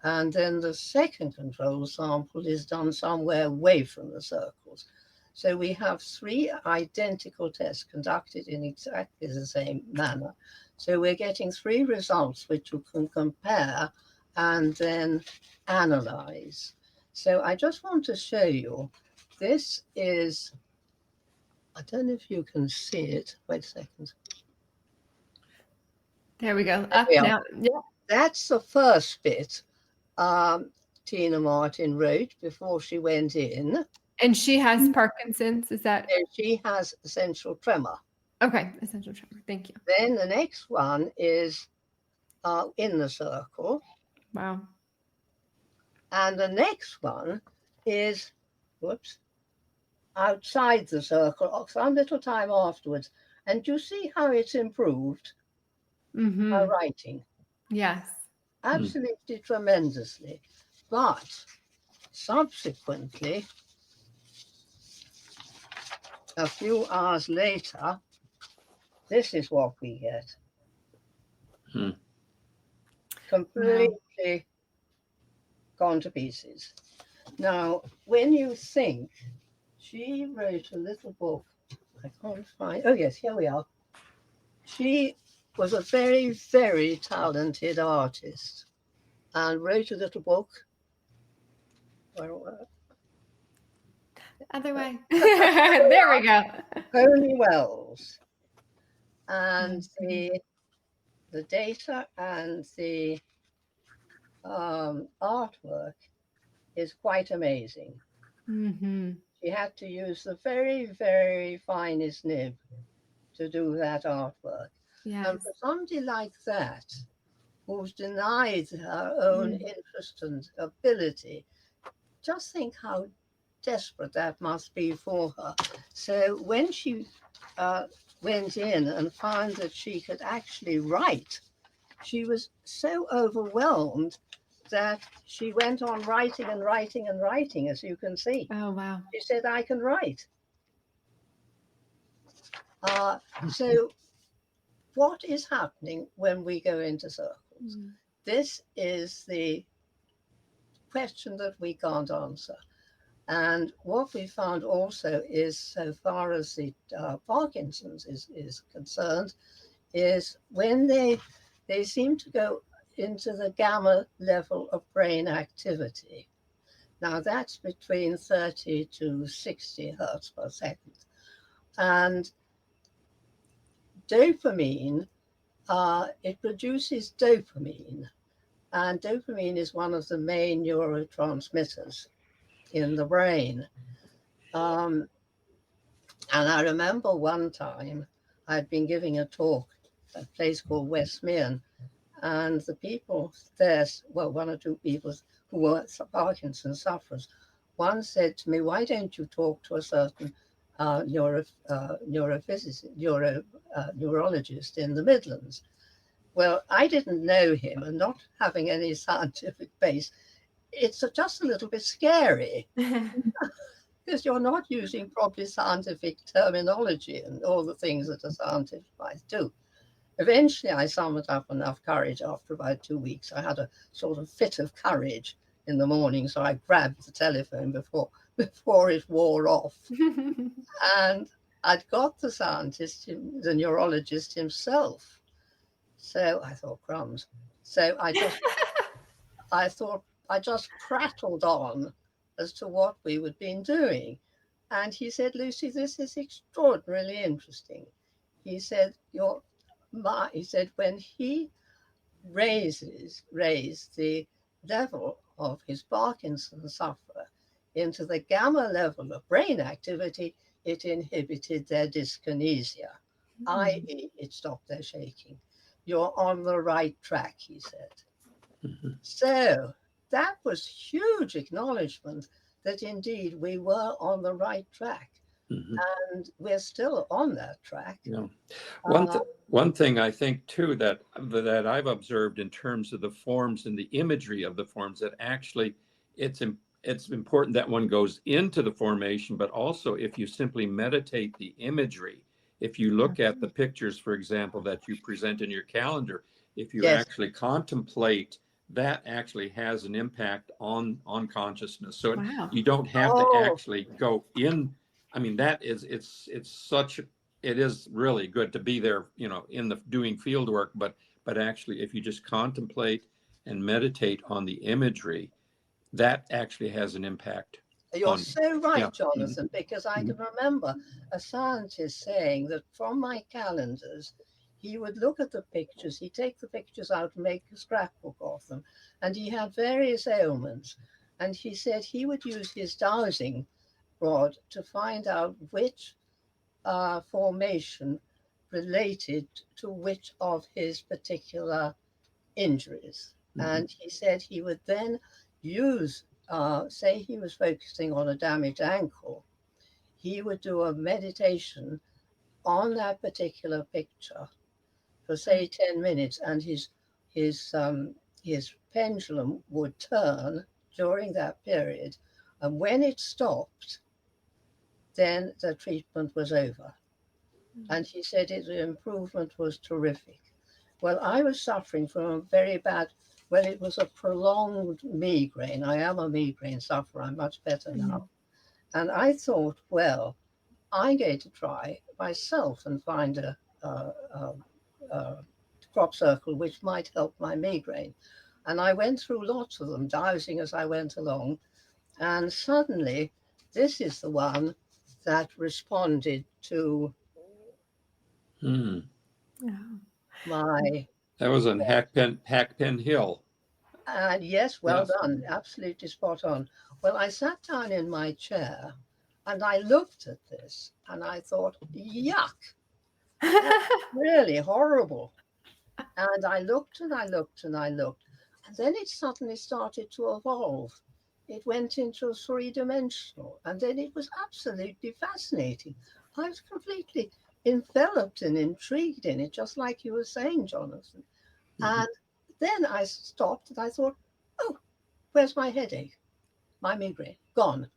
and then the second control sample is done somewhere away from the circles. So we have 3 identical tests conducted in exactly the same manner. So we're getting 3 results which you can compare and then analyze. So I just want to show you, this is, I don't know if you can see it. Wait a second. There we go. Up now. Yeah. That's the first bit Tina Martin wrote before she went in. And she has Parkinson's, is that? And she has essential tremor. Okay, essential tremor. Thank you. Then the next one is in the circle. Wow. And the next one is, outside the circle, some little time afterwards. And you see how it's improved her writing. Yes. Absolutely tremendously. But subsequently, a few hours later, this is what we get. Completely gone to pieces. Now, when you think, she wrote a little book, I can't find, oh yes, here we are. She was a very, very talented artist and wrote a little book. Other way. There we go. Holy Wells. And the data and the artwork is quite amazing. She had to use the very, very finest nib to do that artwork. Yes. And for somebody like that, who's denied her own interest and ability, just think how desperate that must be for her. So when she went in and found that she could actually write, she was so overwhelmed that she went on writing and writing and writing, as you can see. Oh, wow. She said, I can write. So what is happening when we go into circles? This is the question that we can't answer. And what we found also is, so far as the Parkinson's is concerned, is when they seem to go into the gamma level of brain activity. Now that's between 30 to 60 hertz per second. And dopamine, it produces dopamine. And dopamine is one of the main neurotransmitters in the brain. And I remember one time I'd been giving a talk at a place called Westmereton, and the people there, well, 1 or 2 people who were Parkinson's sufferers, one said to me, why don't you talk to a certain neurologist in the Midlands. Well, I didn't know him, and not having any scientific base, it's just a little bit scary because you're not using probably scientific terminology and all the things that a scientist might do. Eventually, I summoned up enough courage after about 2 weeks. I had a sort of fit of courage in the morning, so I grabbed the telephone before it wore off. And I'd got the scientist, the neurologist himself. So I thought, crumbs. So I just prattled on as to what we had been doing. And he said, Lucy, this is extraordinarily interesting. He said, when he raised the level of his Parkinson's sufferer into the gamma level of brain activity, it inhibited their dyskinesia, i.e. it stopped their shaking. You're on the right track, he said. So that was huge acknowledgement that indeed we were on the right track. And we're still on that track. Yeah. One thing I think too that I've observed in terms of the forms and the imagery of the forms, that actually it's important that one goes into the formation, but also if you simply meditate the imagery, if you look at the pictures, for example, that you present in your calendar, if you actually contemplate, that actually has an impact on consciousness. So you don't have to actually go in. I mean, it is really good to be there, in the doing field work, but actually if you just contemplate and meditate on the imagery, that actually has an impact. You're so right, Jonathan, because I can remember a scientist saying that from my calendars, he would look at the pictures, he'd take the pictures out and make a scrapbook of them, and he had various ailments, and he said he would use his dowsing rod to find out which formation related to which of his particular injuries. And he said he would then use, say he was focusing on a damaged ankle, he would do a meditation on that particular picture for say 10 minutes, and his pendulum would turn during that period, and when it stopped, then the treatment was over. And he said the improvement was terrific. Well, I was suffering from a very bad, it was a prolonged migraine. I am a migraine sufferer. I'm much better now. And I thought, well, I'm going to try myself and find a crop circle which might help my migraine. And I went through lots of them, dowsing as I went along. And suddenly, this is the one that responded to my... That was on Hackpen Hill. Yes, well done. Absolutely spot on. Well, I sat down in my chair and I looked at this and I thought, yuck, that's really horrible. And I looked and I looked and I looked. And then it suddenly started to evolve. It went into three-dimensional, and then it was absolutely fascinating. I was completely enveloped and intrigued in it, just like you were saying, Jonathan. And then I stopped and I thought, oh, where's my headache? My migraine, gone.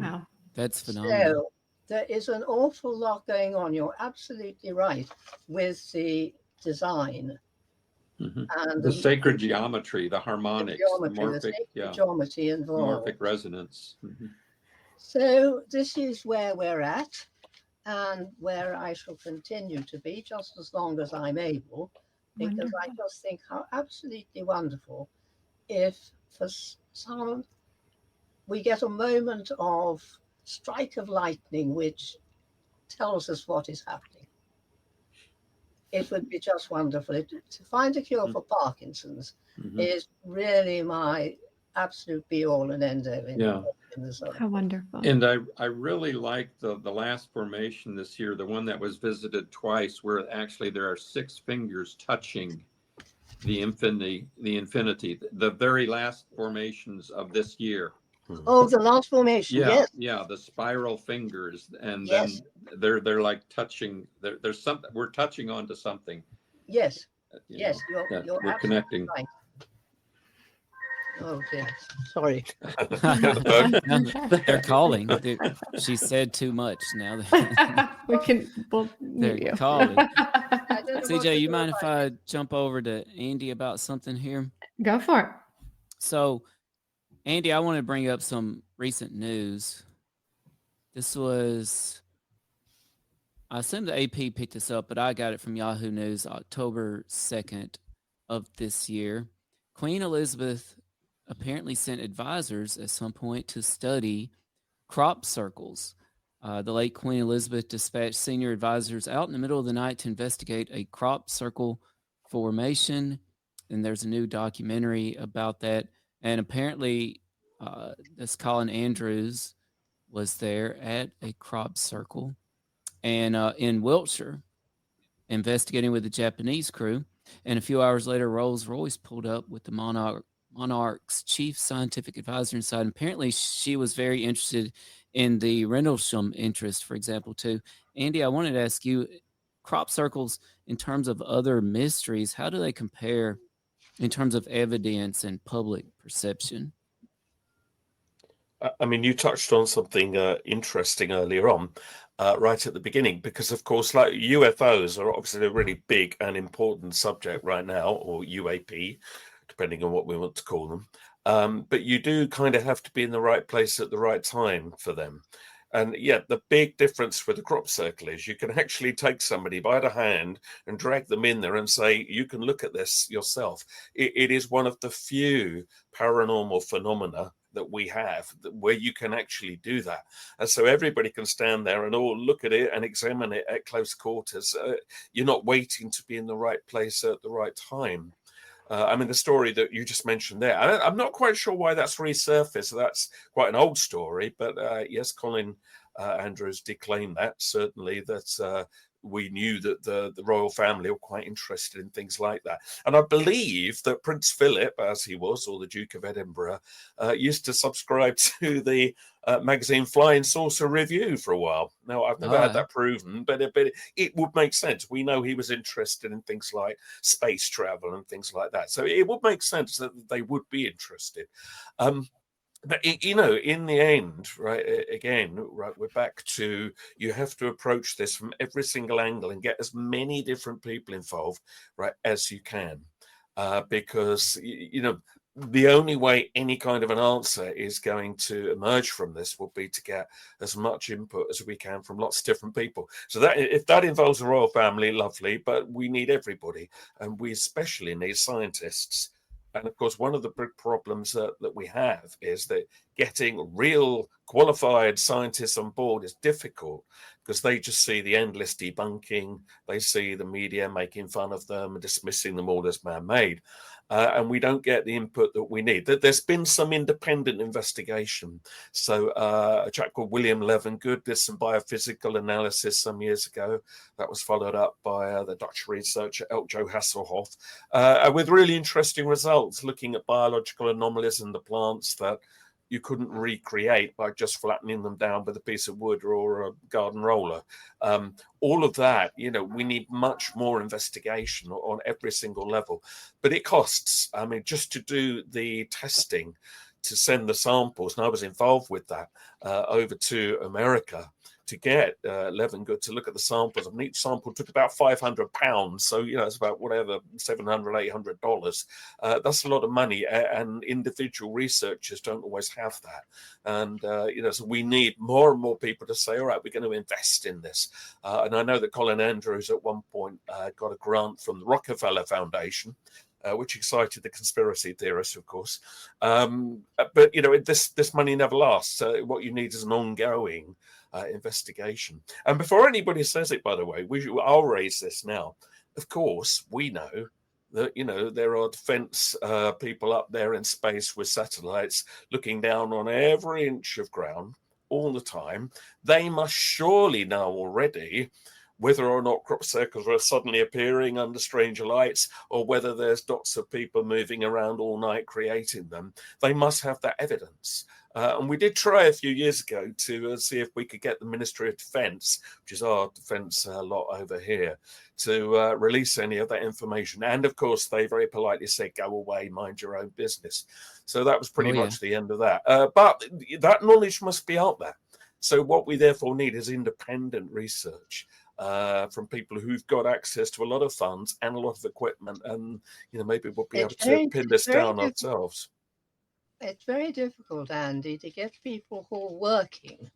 Wow. That's phenomenal. So there is an awful lot going on. You're absolutely right with the design. And the sacred geometry, the harmonics, the morphic, geometry involved. Morphic resonance. So this is where we're at, and where I shall continue to be just as long as I'm able, because I just think how absolutely wonderful if for some we get a moment of strike of lightning which tells us what is happening. It would be just wonderful. To find a cure for Parkinson's is really my absolute be-all and end-all in the zone. How wonderful. And I really like the last formation this year, the one that was visited twice, where actually there are 6 fingers touching the infinity, the very last formations of this year. Oh, the last formation. Yeah, Yes. yeah, the spiral fingers, and Yes. then they're like touching. There's something we're touching onto something. Yes. You Yes. know, that You're we're absolutely connecting. right. Oh dear. Sorry. They're calling. She said too much. Now We'll mute they're you. calling. I don't know what to CJ, you do mind if about I jump over to Andy about something here? Go for it. So, Andy, I want to bring up some recent news. This was, I assume the AP picked this up, but I got it from Yahoo News, October 2nd of this year. Queen Elizabeth apparently sent advisors at some point to study crop circles. The late Queen Elizabeth dispatched senior advisors out in the middle of the night to investigate a crop circle formation. And there's a new documentary about that. And apparently, this Colin Andrews was there at a crop circle and in Wiltshire, investigating with the Japanese crew. And a few hours later, Rolls-Royce pulled up with the Monarch's chief scientific advisor inside. And apparently, she was very interested in the Rendlesham interest, for example, too. Andy, I wanted to ask you, crop circles, in terms of other mysteries, how do they compare in terms of evidence and public perception? I mean, you touched on something interesting earlier on, right at the beginning, because of course, like UFOs are obviously a really big and important subject right now, or UAP, depending on what we want to call them. But you do kind of have to be in the right place at the right time for them. And yeah, the big difference with the crop circle is you can actually take somebody by the hand and drag them in there and say, you can look at this yourself. It is one of the few paranormal phenomena that we have where you can actually do that. And so everybody can stand there and all look at it and examine it at close quarters. You're not waiting to be in the right place at the right time. I mean, the story that you just mentioned there, I'm not quite sure why that's resurfaced. That's quite an old story, but yes, Colin Andrews did claim that, certainly, that we knew that the royal family were quite interested in things like that. And I believe that Prince Philip, as he was, or the Duke of Edinburgh, used to subscribe to the magazine Flying Saucer Review for a while. Now, I've never had that proven, but it would make sense. We know he was interested in things like space travel and things like that. So it would make sense that they would be interested. But, you know, in the end, right, again, right, we're back to you have to approach this from every single angle and get as many different people involved, right, as you can. Because, you know, the only way any kind of an answer is going to emerge from this will be to get as much input as we can from lots of different people. So that if that involves the royal family, lovely, but we need everybody. And we especially need scientists. And of course, one of the big problems that we have is that getting real qualified scientists on board is difficult because they just see the endless debunking. They see the media making fun of them and dismissing them all as man-made. And we don't get the input that we need. There's been some independent investigation. So a chap called William Levengood did some biophysical analysis some years ago. That was followed up by the Dutch researcher Eljo Hasselhoff with really interesting results looking at biological anomalies in the plants that you couldn't recreate by just flattening them down with a piece of wood or a garden roller. All of that, you know, we need much more investigation on every single level, but it costs. I mean, just to do the testing, to send the samples, and I was involved with that, over to America to get Levengood to look at the samples. And each sample took about £500. So, you know, it's about whatever, $700, $800. That's a lot of money. And individual researchers don't always have that. And, you know, so we need more and more people to say, all right, we're going to invest in this. And I know that Colin Andrews at one point got a grant from the Rockefeller Foundation, which excited the conspiracy theorists, of course. But, you know, this money never lasts. What you need is an ongoing investigation. And before anybody says it, by the way, I'll raise this now. Of course, we know that, you know, there are defense people up there in space with satellites looking down on every inch of ground all the time. They must surely know already whether or not crop circles are suddenly appearing under strange lights, or whether there's dots of people moving around all night creating them. They must have that evidence. And we did try a few years ago to see if we could get the Ministry of Defence, which is our defence lot over here, to release any of that information. And of course, they very politely said, go away, mind your own business. So that was pretty much the end of that. But that knowledge must be out there. So what we therefore need is independent research from people who've got access to a lot of funds and a lot of equipment. And, maybe we'll be able to pin this down ourselves. It's very difficult, Andy, to get people who are working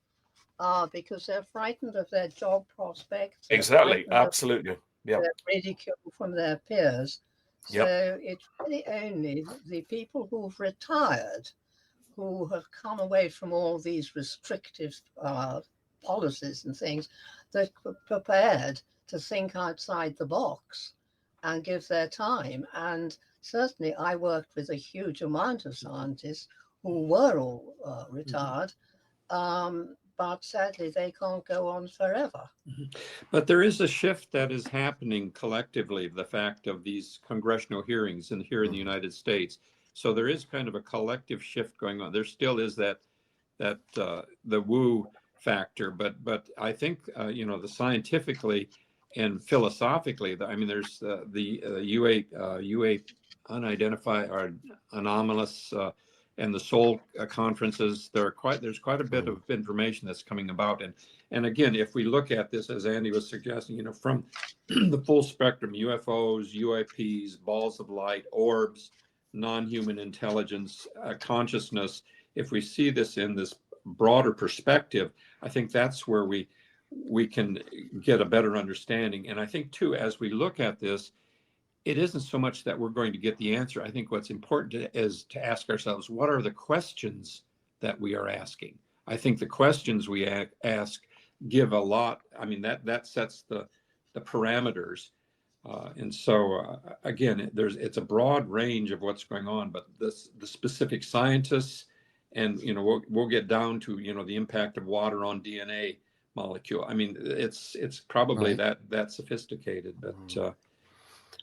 because they're frightened of their job prospects. Exactly. Absolutely. Yeah. They're ridiculed from their peers. So it's really only the people who've retired, who have come away from all these restrictive policies and things, that are prepared to think outside the box and give their time. And certainly I worked with a huge amount of scientists who were all retired, but sadly they can't go on forever. But there is a shift that is happening collectively, the fact of these congressional hearings here in the United States. So there is kind of a collective shift going on. There still is that the woo factor, but I think the scientifically and philosophically, there's the UA unidentified or anomalous and the soul conferences. There's quite a bit of information that's coming about, and again, if we look at this, as Andy was suggesting, from the full spectrum, UFOs, UAPs, balls of light, orbs, non-human intelligence, consciousness, if we see this in this broader perspective, I think that's where we can get a better understanding. And I think too, as we look at this, it isn't so much that we're going to get the answer. I think what's important is to ask ourselves, what are the questions that we are asking? I think the questions we ask give a lot. That sets the parameters. And so again, it's a broad range of what's going on, but the specific scientists, and we'll get down to the impact of water on DNA molecule. It's probably that sophisticated,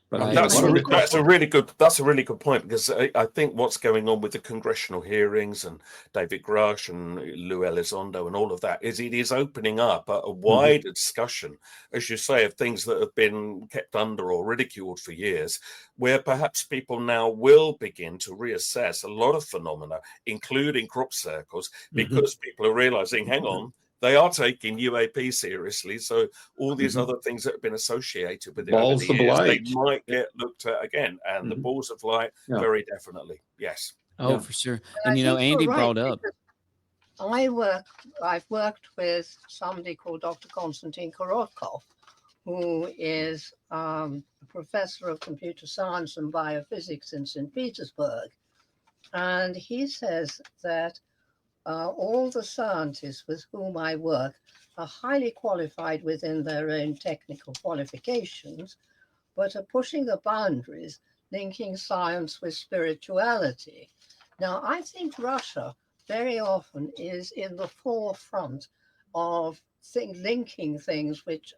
but that's a really good point, because I think what's going on with the congressional hearings and David Grush and Lou Elizondo and all of that is it is opening up a wider discussion, as you say, of things that have been kept under or ridiculed for years, where perhaps people now will begin to reassess a lot of phenomena, including crop circles, because people are realizing, hang on, they are taking UAP seriously, so all these other things that have been associated with it balls over the years, of light, they might get looked at again. And the balls of light, very definitely, yes. Oh, for sure. And Andy brought up. I've worked with somebody called Dr. Konstantin Korotkov, who is a professor of computer science and biophysics in St. Petersburg, and he says that all the scientists with whom I work are highly qualified within their own technical qualifications, but are pushing the boundaries, linking science with spirituality. Now, I think Russia very often is in the forefront of linking things which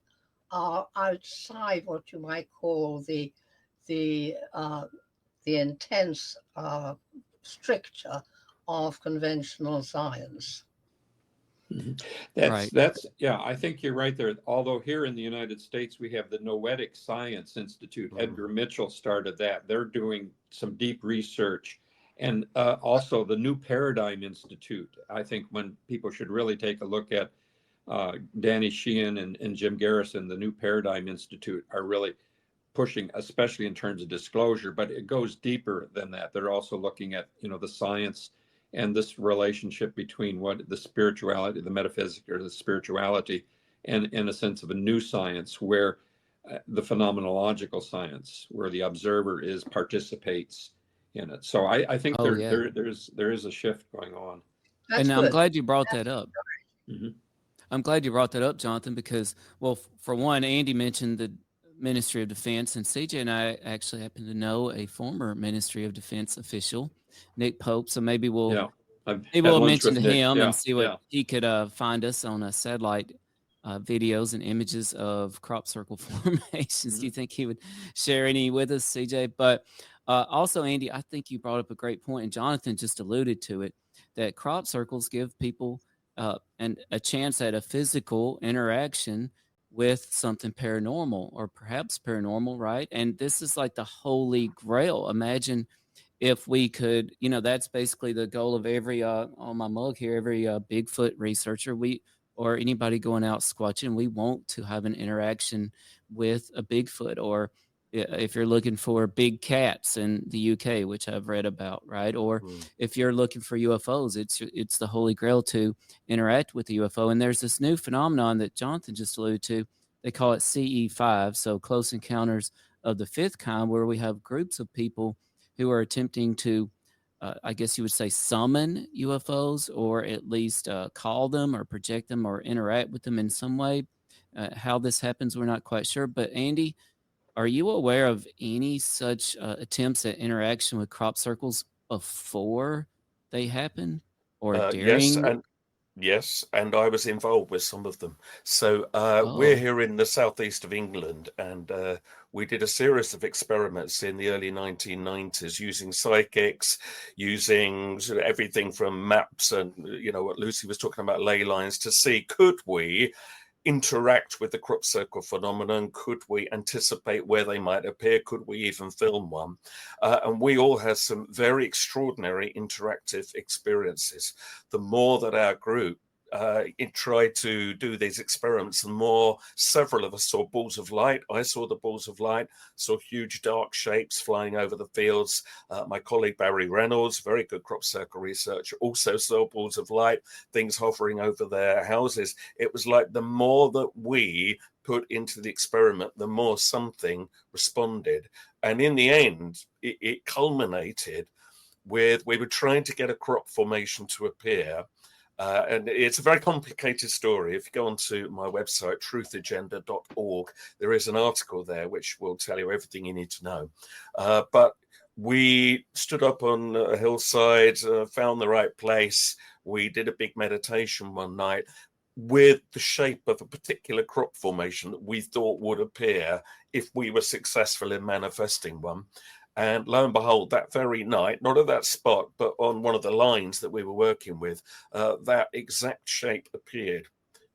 are outside what you might call the intense stricture of conventional science. That's I think you're right there. Although here in the United States we have the Noetic Science Institute. Edgar Mitchell started that. They're doing some deep research, and also the New Paradigm Institute. I think when people should really take a look at Danny Sheehan and Jim Garrison, the New Paradigm Institute are really pushing, especially in terms of disclosure, but it goes deeper than that. They're also looking at the science and this relationship between what the spirituality, the metaphysics, or the spirituality, and in a sense of a new science where the phenomenological science, where the observer participates in it. So I think there is a shift going on. And I'm glad you brought that up. I'm glad you brought that up, Jonathan, because, well, for one, Andy mentioned the Ministry of Defense, and CJ and I actually happen to know a former Ministry of Defense official, Nick Pope. So maybe we'll mention to him and see what he could find us on a satellite videos and images of crop circle formations. Do you think he would share any with us, CJ? But also, Andy, I think you brought up a great point, and Jonathan just alluded to it, that crop circles give people and a chance at a physical interaction with something paranormal or perhaps paranormal, right? And this is like the holy grail. Imagine if we could, that's basically the goal of every on my mug here, every Bigfoot researcher, or anybody going out squatching, we want to have an interaction with a Bigfoot, or if you're looking for big cats in the UK, which I've read about, right? Or if you're looking for UFOs, it's the holy grail to interact with the UFO. And there's this new phenomenon that Jonathan just alluded to. They call it CE5, so close encounters of the fifth kind, where we have groups of people who are attempting to, I guess you would say, summon UFOs, or at least call them or project them or interact with them in some way. How this happens, we're not quite sure. But Andy, are you aware of any such attempts at interaction with crop circles before they happen, or during? Yes, and I was involved with some of them. So we're here in the southeast of England, and we did a series of experiments in the early 1990s using psychics, using sort of everything from maps and, what Lucy was talking about, ley lines, to see, could we interact with the crop circle phenomenon? Could we anticipate where they might appear? Could we even film one? And we all had some very extraordinary interactive experiences. The more that our group tried to do these experiments, the more several of us saw balls of light. I saw the balls of light, saw huge dark shapes flying over the fields. My colleague Barry Reynolds, very good crop circle researcher, also saw balls of light, things hovering over their houses. It was like the more that we put into the experiment, the more something responded. And in the end, it culminated with, we were trying to get a crop formation to appear. And it's a very complicated story. If you go onto my website, truthagenda.org, there is an article there which will tell you everything you need to know. But we stood up on a hillside, found the right place. We did a big meditation one night with the shape of a particular crop formation that we thought would appear if we were successful in manifesting one. And lo and behold, that very night, not at that spot, but on one of the lines that we were working with, that exact shape appeared.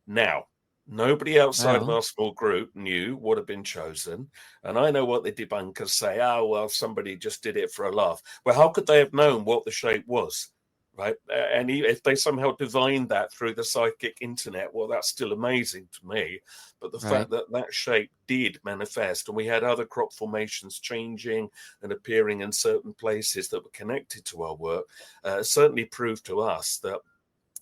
Now, nobody outside of our small group knew what had been chosen. And I know what the debunkers say, well, somebody just did it for a laugh. Well, how could they have known what the shape was? Right. And if they somehow divined that through the psychic internet, well, that's still amazing to me. But the fact that that shape did manifest, and we had other crop formations changing and appearing in certain places that were connected to our work, certainly proved to us that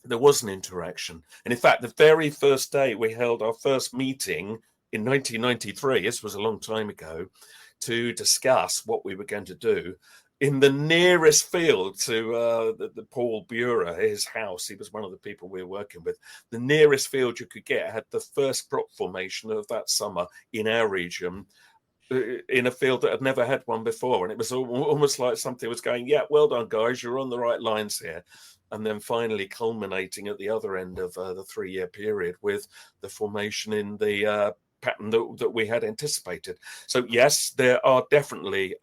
there was an interaction. And in fact, the very first day we held our first meeting in 1993, this was a long time ago, to discuss what we were going to do, in the nearest field to the Paul Bura, his house, he was one of the people we were working with, the nearest field you could get had the first crop formation of that summer in our region, in a field that had never had one before. And it was almost like something was going, yeah, well done, guys, you're on the right lines here. And then finally culminating at the other end of the 3-year period with the formation in the pattern that we had anticipated. So yes, there are definitely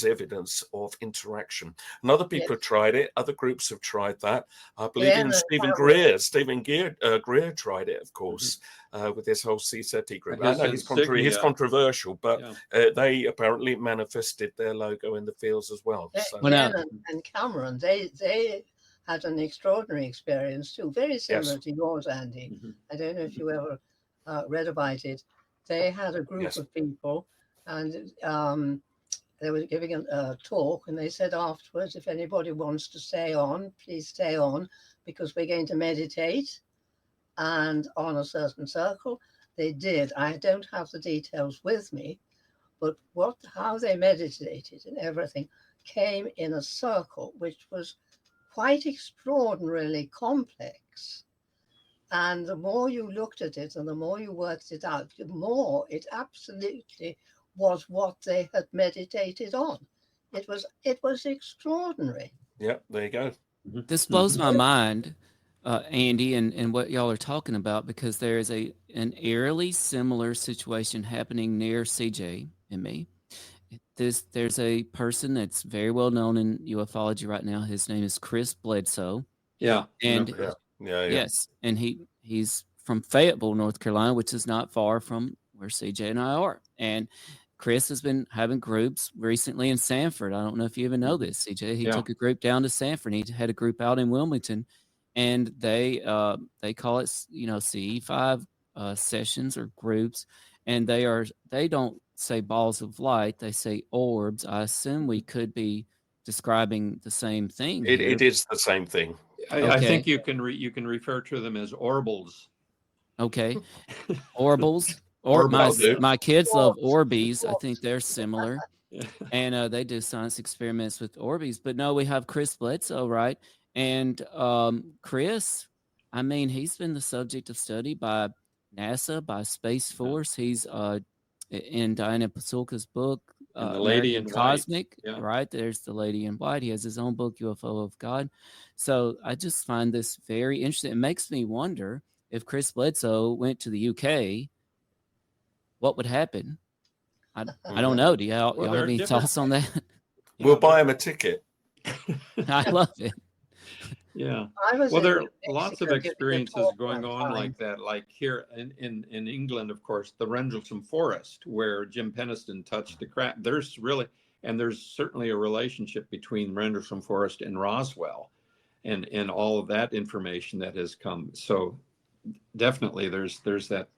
evidence of interaction. And other people have tried it. Other groups have tried that. I believe even Stephen Greer tried it, of course, with this whole CSETI group. I know he's controversial, but they apparently manifested their logo in the fields as well. And Cameron, they had an extraordinary experience too, very similar to yours, Andy. I don't know if you ever read about it. They had a group of people, and they were giving a talk, and they said afterwards, if anybody wants to stay on, please stay on, because we're going to meditate and on a certain circle. They did. I don't have the details with me, but how they meditated and everything came in a circle, which was quite extraordinarily complex. And the more you looked at it and the more you worked it out, the more it absolutely was what they had meditated on. It was extraordinary. Yeah, there you go. This blows my mind. Andy, and what y'all are talking about, because there is an eerily similar situation happening near CJ and me. There's a person that's very well known in ufology right now. His name is Chris Bledsoe. Yeah. And yes, and he's from Fayetteville, North Carolina, which is not far from where CJ and I are. And Chris has been having groups recently in Sanford. I don't know if you even know this, CJ. He took a group down to Sanford. He had a group out in Wilmington, and they call it, CE5 sessions or groups, and they don't say balls of light, they say orbs. I assume we could be describing the same thing. It is the same thing. I think you can refer to them as orbals. Okay, orbals. Or my kids love Orbeez. I think they're similar, and they do science experiments with Orbeez. But no, we have Chris Bledsoe, right? And Chris, I mean, he's been the subject of study by NASA, by Space Force. He's in Diana Pasulka's book, The Lady in Cosmic, White. right? There's The Lady in White. He has his own book, UFO of God. So I just find this very interesting. It makes me wonder if Chris Bledsoe went to the UK, what would happen? I don't know. Do y'all have any thoughts on that? We'll buy him a ticket. I love it. Yeah. Well, there are lots of experiences going on like that. Like here in England, of course, the Rendlesham Forest, where Jim Penniston touched the crack. There's certainly a relationship between Rendlesham Forest and Roswell, and all of that information that has come. So definitely, there's that.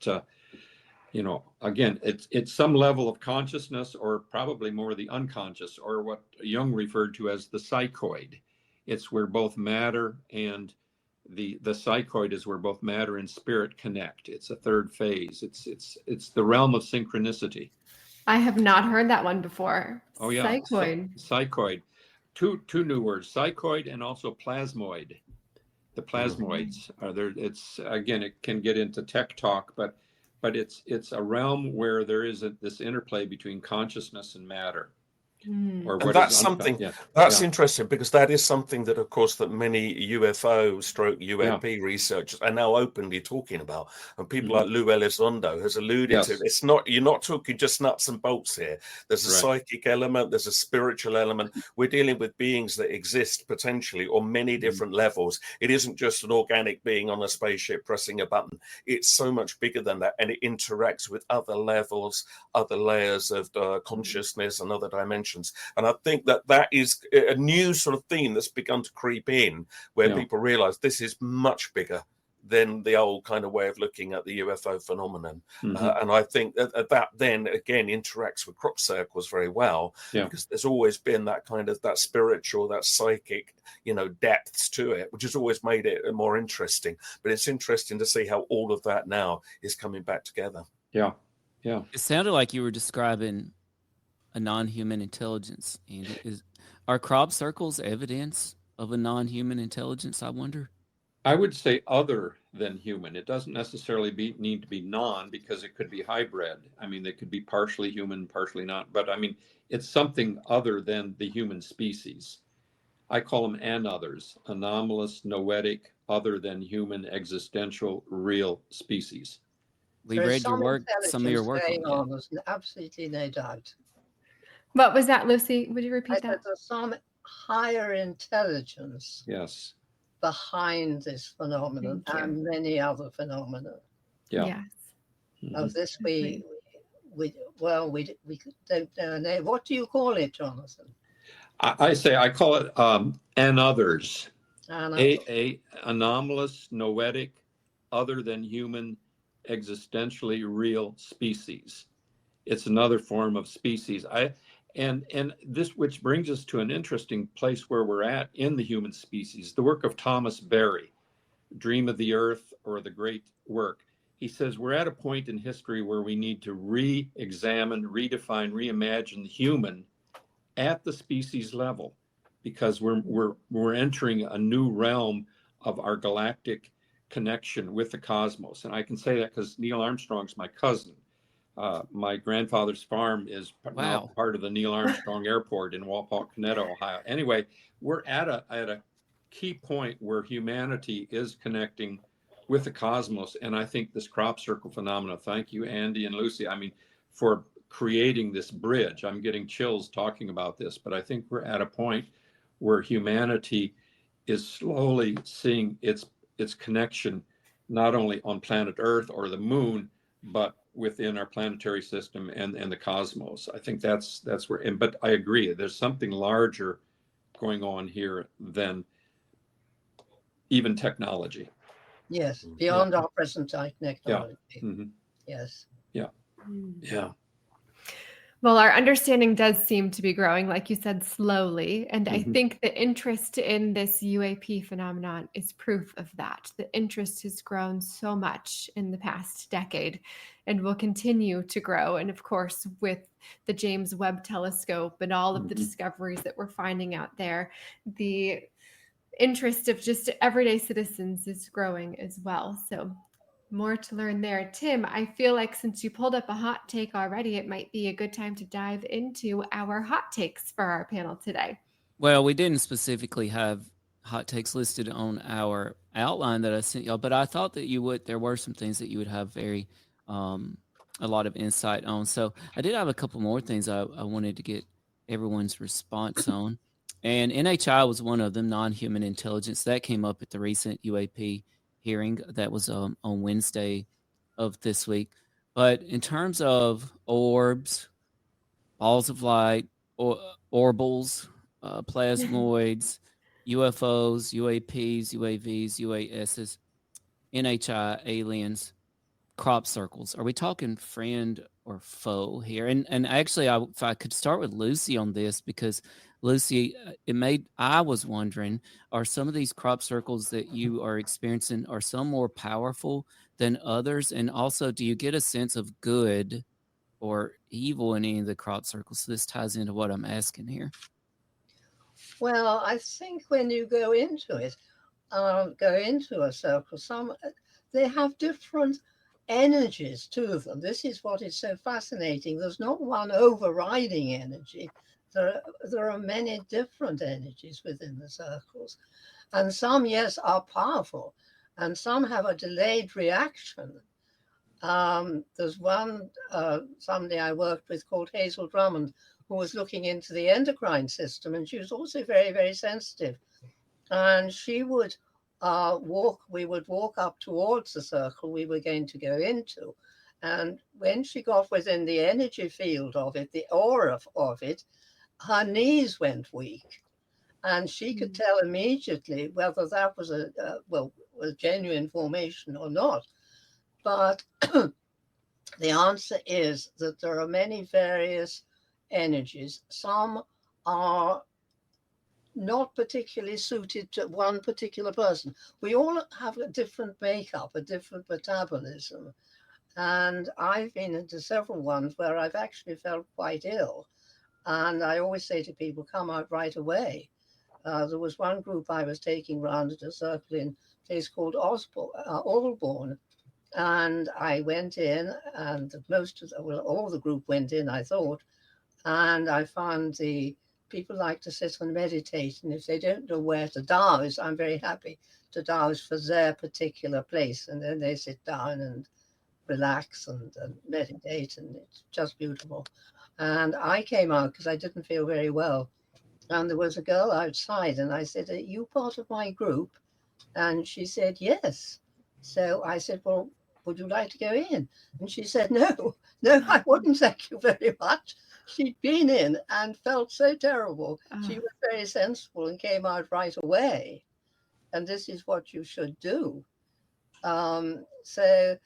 Again, it's some level of consciousness, or probably more the unconscious, or what Jung referred to as the psychoid. It's where both matter and the psychoid is where both matter and spirit connect. It's a third phase. It's the realm of synchronicity. I have not heard that one before. Oh yeah, psychoid. Psychoid. Two new words: psychoid and also plasmoid. The plasmoids are there. It's again, it can get into tech talk, but it's a realm where there is this interplay between consciousness and matter. And that's something that's interesting, because that is something that, of course, that many UFO/UAP researchers are now openly talking about, and people like Lou Elizondo has alluded to. It's not, you're not talking just nuts and bolts here. There's a psychic element, there's a spiritual element. We're dealing with beings that exist potentially on many different levels. It isn't just an organic being on a spaceship pressing a button. It's so much bigger than that, and it interacts with other levels, other layers of consciousness and other dimensions. And I think that is a new sort of theme that's begun to creep in, where people realize this is much bigger than the old kind of way of looking at the UFO phenomenon. And I think that then again interacts with crop circles very well, because there's always been that kind of that spiritual, that psychic, depths to it, which has always made it more interesting. But it's interesting to see how all of that now is coming back together. Yeah. It sounded like you were describing a non-human intelligence. And are crop circles evidence of a non-human intelligence, I wonder? I would say other than human. It doesn't necessarily need to be non, because it could be hybrid. I mean, they could be partially human, partially not. But I mean, it's something other than the human species. I call them anothers: anomalous, noetic, other than human, existential, real species. We read your work, some of your work. There's absolutely no doubt. What was that, Lucy? Would you repeat that? There's some higher intelligence behind this phenomenon and many other phenomena. Yes. Of this we don't know. What do you call it, Jonathan? I call it anothers. A anomalous, noetic, other than human, existentially real species. It's another form of species. And this, which brings us to an interesting place where we're at in the human species, the work of Thomas Berry, Dream of the Earth, or The Great Work. He says we're at a point in history where we need to re-examine, redefine, reimagine the human at the species level, because we're entering a new realm of our galactic connection with the cosmos. And I can say that because Neil Armstrong's my cousin. My grandfather's farm is now part of the Neil Armstrong Airport in Walpole, Ohio. Anyway, we're at a key point where humanity is connecting with the cosmos. And I think this crop circle phenomena, thank you, Andy and Lucy, I mean, for creating this bridge. I'm getting chills talking about this, but I think we're at a point where humanity is slowly seeing its connection, not only on planet Earth or the moon, but within our planetary system and the cosmos. I think that's where, but I agree, there's something larger going on here than even technology. Yes, beyond our present technology. Yeah. Mm-hmm. Yes. Yeah. Yeah. Well, our understanding does seem to be growing, like you said, slowly. And I Mhm. think the interest in this UAP phenomenon is proof of that. The interest has grown so much in the past decade and will continue to grow. And of course, with the James Webb Telescope and all of the Mhm. discoveries that we're finding out there, the interest of just everyday citizens is growing as well. So more to learn there. Tim, I feel like since you pulled up a hot take already, it might be a good time to dive into our hot takes for our panel today. Well, we didn't specifically have hot takes listed on our outline that I sent y'all, but I thought that there were some things that you would have a lot of insight on. So I did have a couple more things I wanted to get everyone's response on. And NHI was one of them, non-human intelligence. That came up at the recent UAP hearing that was on Wednesday of this week. But in terms of orbs, balls of light, orbals, plasmoids, UFOs, UAPs, UAVs, UASs, NHI, aliens, crop circles. Are we talking friend or foe here? And actually, if I could start with Lucy on this, because Lucy, I was wondering, are some of these crop circles that you are experiencing, are some more powerful than others? And also, do you get a sense of good or evil in any of the crop circles? So this ties into what I'm asking here. Well, I think when you go into it, go into a circle, they have different energies to them. This is what is so fascinating. There's not one overriding energy. There are many different energies within the circles. And some, yes, are powerful, and some have a delayed reaction. There's one, somebody I worked with called Hazel Drummond, who was looking into the endocrine system, and she was also very, very sensitive. And she would we would walk up towards the circle we were going to go into. And when she got within the energy field of it, the aura of it, her knees went weak. And she could tell immediately whether that was a genuine formation or not. But the answer is that there are many various energies. Some are not particularly suited to one particular person. We all have a different makeup, a different metabolism. And I've been into several ones where I've actually felt quite ill. And I always say to people, come out right away. There was one group I was taking round at a circle in a place called Alborn. And I went in, and all the group went in, I thought. And I found the people like to sit and meditate. And if they don't know where to douse, I'm very happy to douse for their particular place. And then they sit down and relax and meditate. And it's just beautiful. And I came out because I didn't feel very well. And there was a girl outside. And I said, are you part of my group? And she said, yes. So I said, well, would you like to go in? And she said, no, I wouldn't, thank you very much. She'd been in and felt so terrible. She was very sensible and came out right away. And this is what you should do. So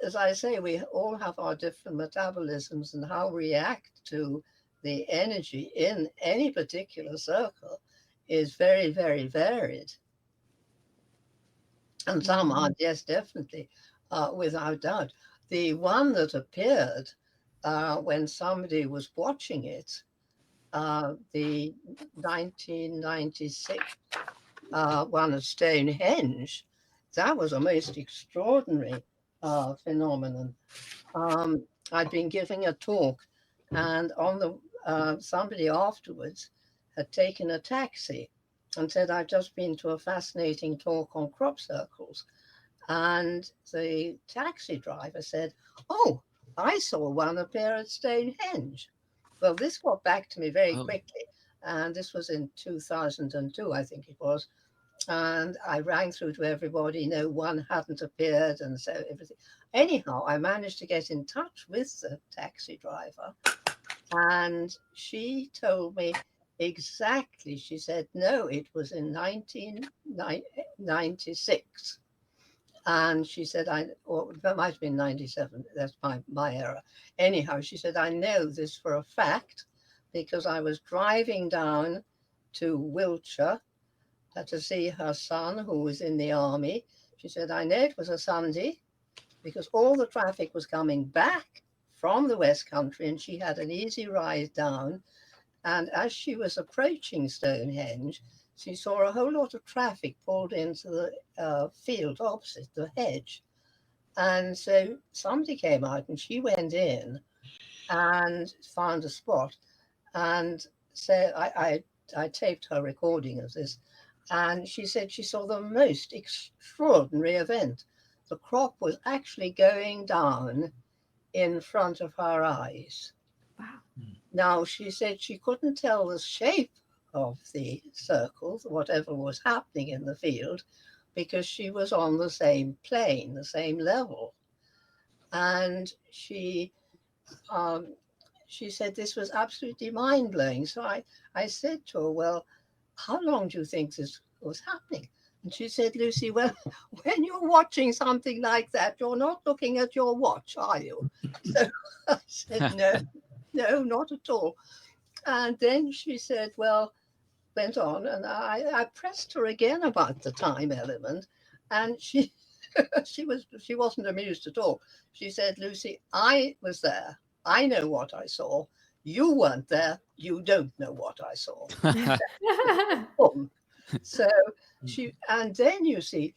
as I say, we all have our different metabolisms, and how we react to the energy in any particular circle is very, very varied. And some are, yes, definitely, without doubt. The one that appeared when somebody was watching it, the 1996 one at Stonehenge, that was a most extraordinary phenomenon. I'd been giving a talk, and on the somebody afterwards had taken a taxi and said, I've just been to a fascinating talk on crop circles. And the taxi driver said, oh, I saw one appear at Stonehenge. Well, this got back to me very quickly. And this was in 2002, I think it was. And I rang through to everybody. No one hadn't appeared. And so everything. Anyhow, I managed to get in touch with the taxi driver. And she told me exactly. She said, no, it was in 1996. And she said, or that might have been 97. That's my error. Anyhow, she said, I know this for a fact because I was driving down to Wiltshire to see her son who was in the army. She said, I know it was a Sunday because all the traffic was coming back from the West Country and she had an easy ride down. And as she was approaching Stonehenge, she saw a whole lot of traffic pulled into the field opposite the hedge. And so somebody came out and she went in and found a spot. And so I taped her recording of this. And she said she saw the most extraordinary event. The crop was actually going down in front of her eyes. Wow. Now, she said she couldn't tell the shape of the circles, whatever was happening in the field, because she was on the same plane, the same level. And she said this was absolutely mind-blowing. So I said to her, well, how long do you think this was happening? And she said, Lucy, well, when you're watching something like that, you're not looking at your watch, are you? So I said, no, not at all. And then she said, well, went on, and I pressed her again about the time element, and she wasn't amused at all. She said, Lucy, I was there. I know what I saw. You weren't there. You don't know what I saw. So and then you see,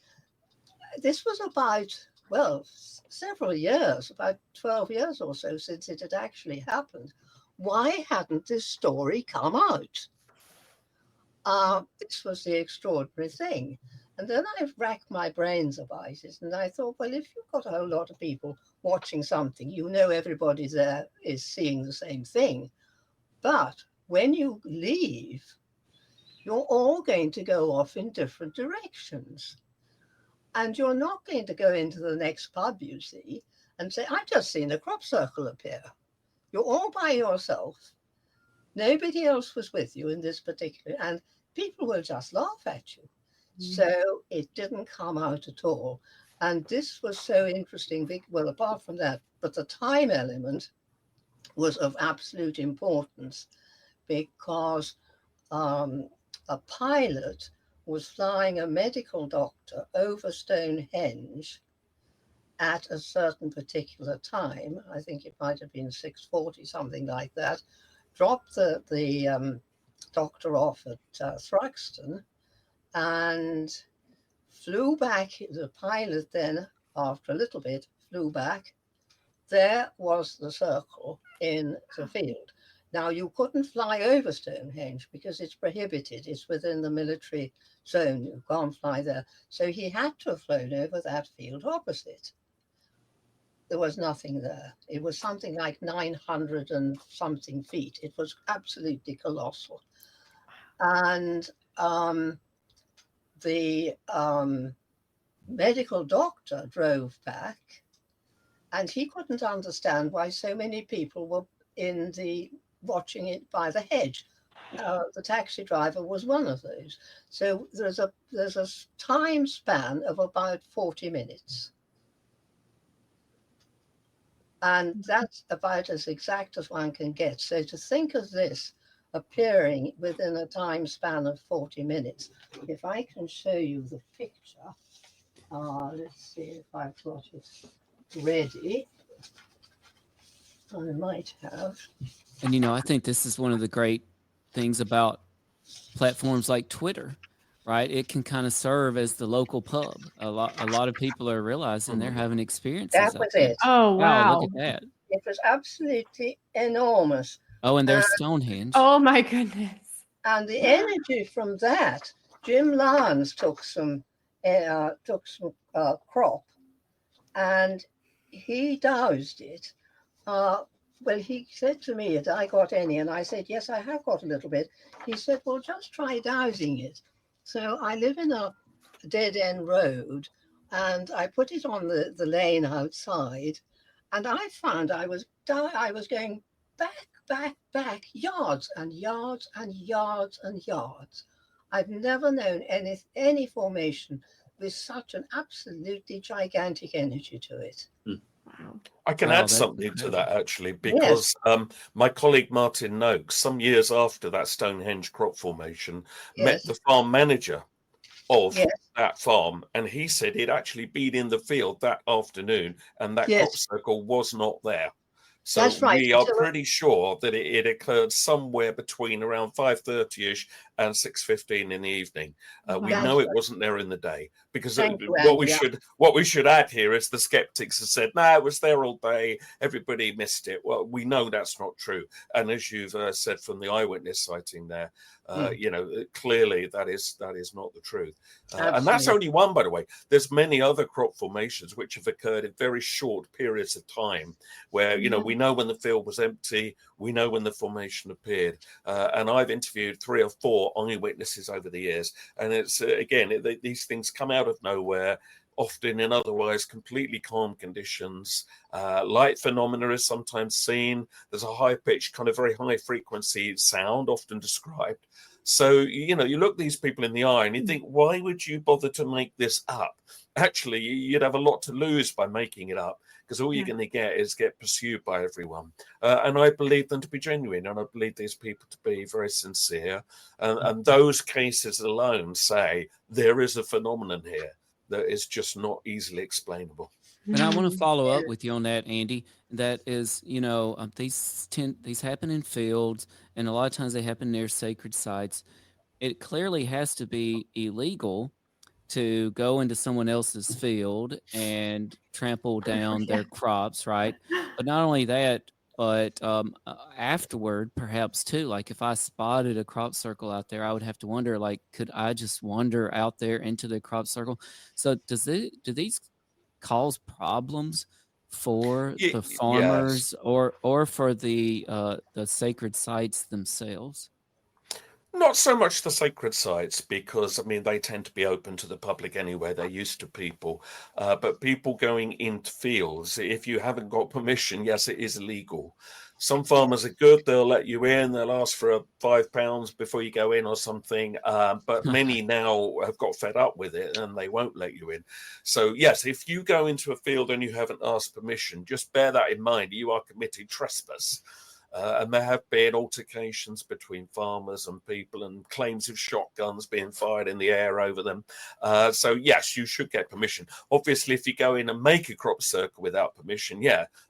this was about, well, several years, about 12 years or so since it had actually happened. Why hadn't this story come out? This was the extraordinary thing. And then I racked my brains about it. And I thought, well, if you've got a whole lot of people watching something, you know everybody there is seeing the same thing. But when you leave, you're all going to go off in different directions. And you're not going to go into the next pub, you see, and say, I've just seen a crop circle appear. You're all by yourself. Nobody else was with you in this particular, and people will just laugh at you. So it didn't come out at all. And this was so interesting. Well, apart from that, but the time element was of absolute importance because a pilot was flying a medical doctor over Stonehenge at a certain particular time. I think it might have been 6:40, something like that. Dropped the doctor off at Thruxton and flew back. The pilot then, after a little bit, flew back. There was the circle in the field. Now, you couldn't fly over Stonehenge because it's prohibited. It's within the military zone. You can't fly there. So he had to have flown over that field opposite. There was nothing there. It was something like 900 and something feet. It was absolutely colossal. And the medical doctor drove back, and he couldn't understand why so many people were watching it by the hedge. The taxi driver was one of those. So there's a time span of about 40 minutes. And that's about as exact as one can get. So to think of this appearing within a time span of 40 minutes, if I can show you the picture, let's see if I've got it ready. I might have. And, I think this is one of the great things about platforms like Twitter, right? It can kind of serve as the local pub. A lot of people are realizing they're having experiences. That was it. Oh, wow. Look at that. It was absolutely enormous. Oh, and there's Stonehenge. Oh, my goodness. And the energy from that Jim Lyons took some crop, and he doused it. Well, he said to me, had I got any? And I said, yes, I have got a little bit. He said, well, just try dousing it. So I live in a dead-end road, and I put it on the lane outside, and I found I was going back, yards and yards and yards and yards. I've never known any formation with such an absolutely gigantic energy to it. Wow. I can Wow, add that's something to incredible. that, actually, because my colleague Martin Noakes, some years after that Stonehenge crop formation, met the farm manager of that farm, and he said he'd actually been in the field that afternoon and that crop circle was not there. So that's right. we are pretty sure that it occurred somewhere between around 5:30ish and 6:15 in the evening. We know it wasn't there in the day, because what we should add here is the skeptics have said, no, it was there all day, everybody missed it. Well, we know that's not true. And as you've said from the eyewitness sighting there, you know, clearly that is not the truth. And that's only one, by the way. There's many other crop formations which have occurred in very short periods of time where, you know, we know when the field was empty, we know when the formation appeared. And I've interviewed 3 or 4 eyewitnesses over the years. And it's, again, these things come out of nowhere, often in otherwise completely calm conditions. Light phenomena is sometimes seen. There's a high-pitched, kind of very high-frequency sound, often described. So, you know, you look these people in the eye and you think, why would you bother to make this up? Actually, you'd have a lot to lose by making it up, because all you're going to get pursued by everyone. And I believe them to be genuine, and I believe these people to be very sincere. And those cases alone say there is a phenomenon here that is just not easily explainable. And I want to follow up with you on that, Andy. That is, you know, these happen in fields, and a lot of times they happen near sacred sites. It clearly has to be illegal to go into someone else's field and trample down their crops, right? But not only that, but afterward, perhaps too, like if I spotted a crop circle out there, I would have to wonder, like, could I just wander out there into the crop circle? So do these cause problems for the farmers or for the sacred sites themselves? Not so much the sacred sites, because, I mean, they tend to be open to the public anyway. They're used to people. But people going into fields, if you haven't got permission, yes, it is illegal. Some farmers are good. They'll let you in. They'll ask for £5 before you go in or something. But many now have got fed up with it and they won't let you in. So, yes, if you go into a field and you haven't asked permission, just bear that in mind. You are committing trespass. And there have been altercations between farmers and people, and claims of shotguns being fired in the air over them. So, yes, you should get permission. Obviously, if you go in and make a crop circle without permission,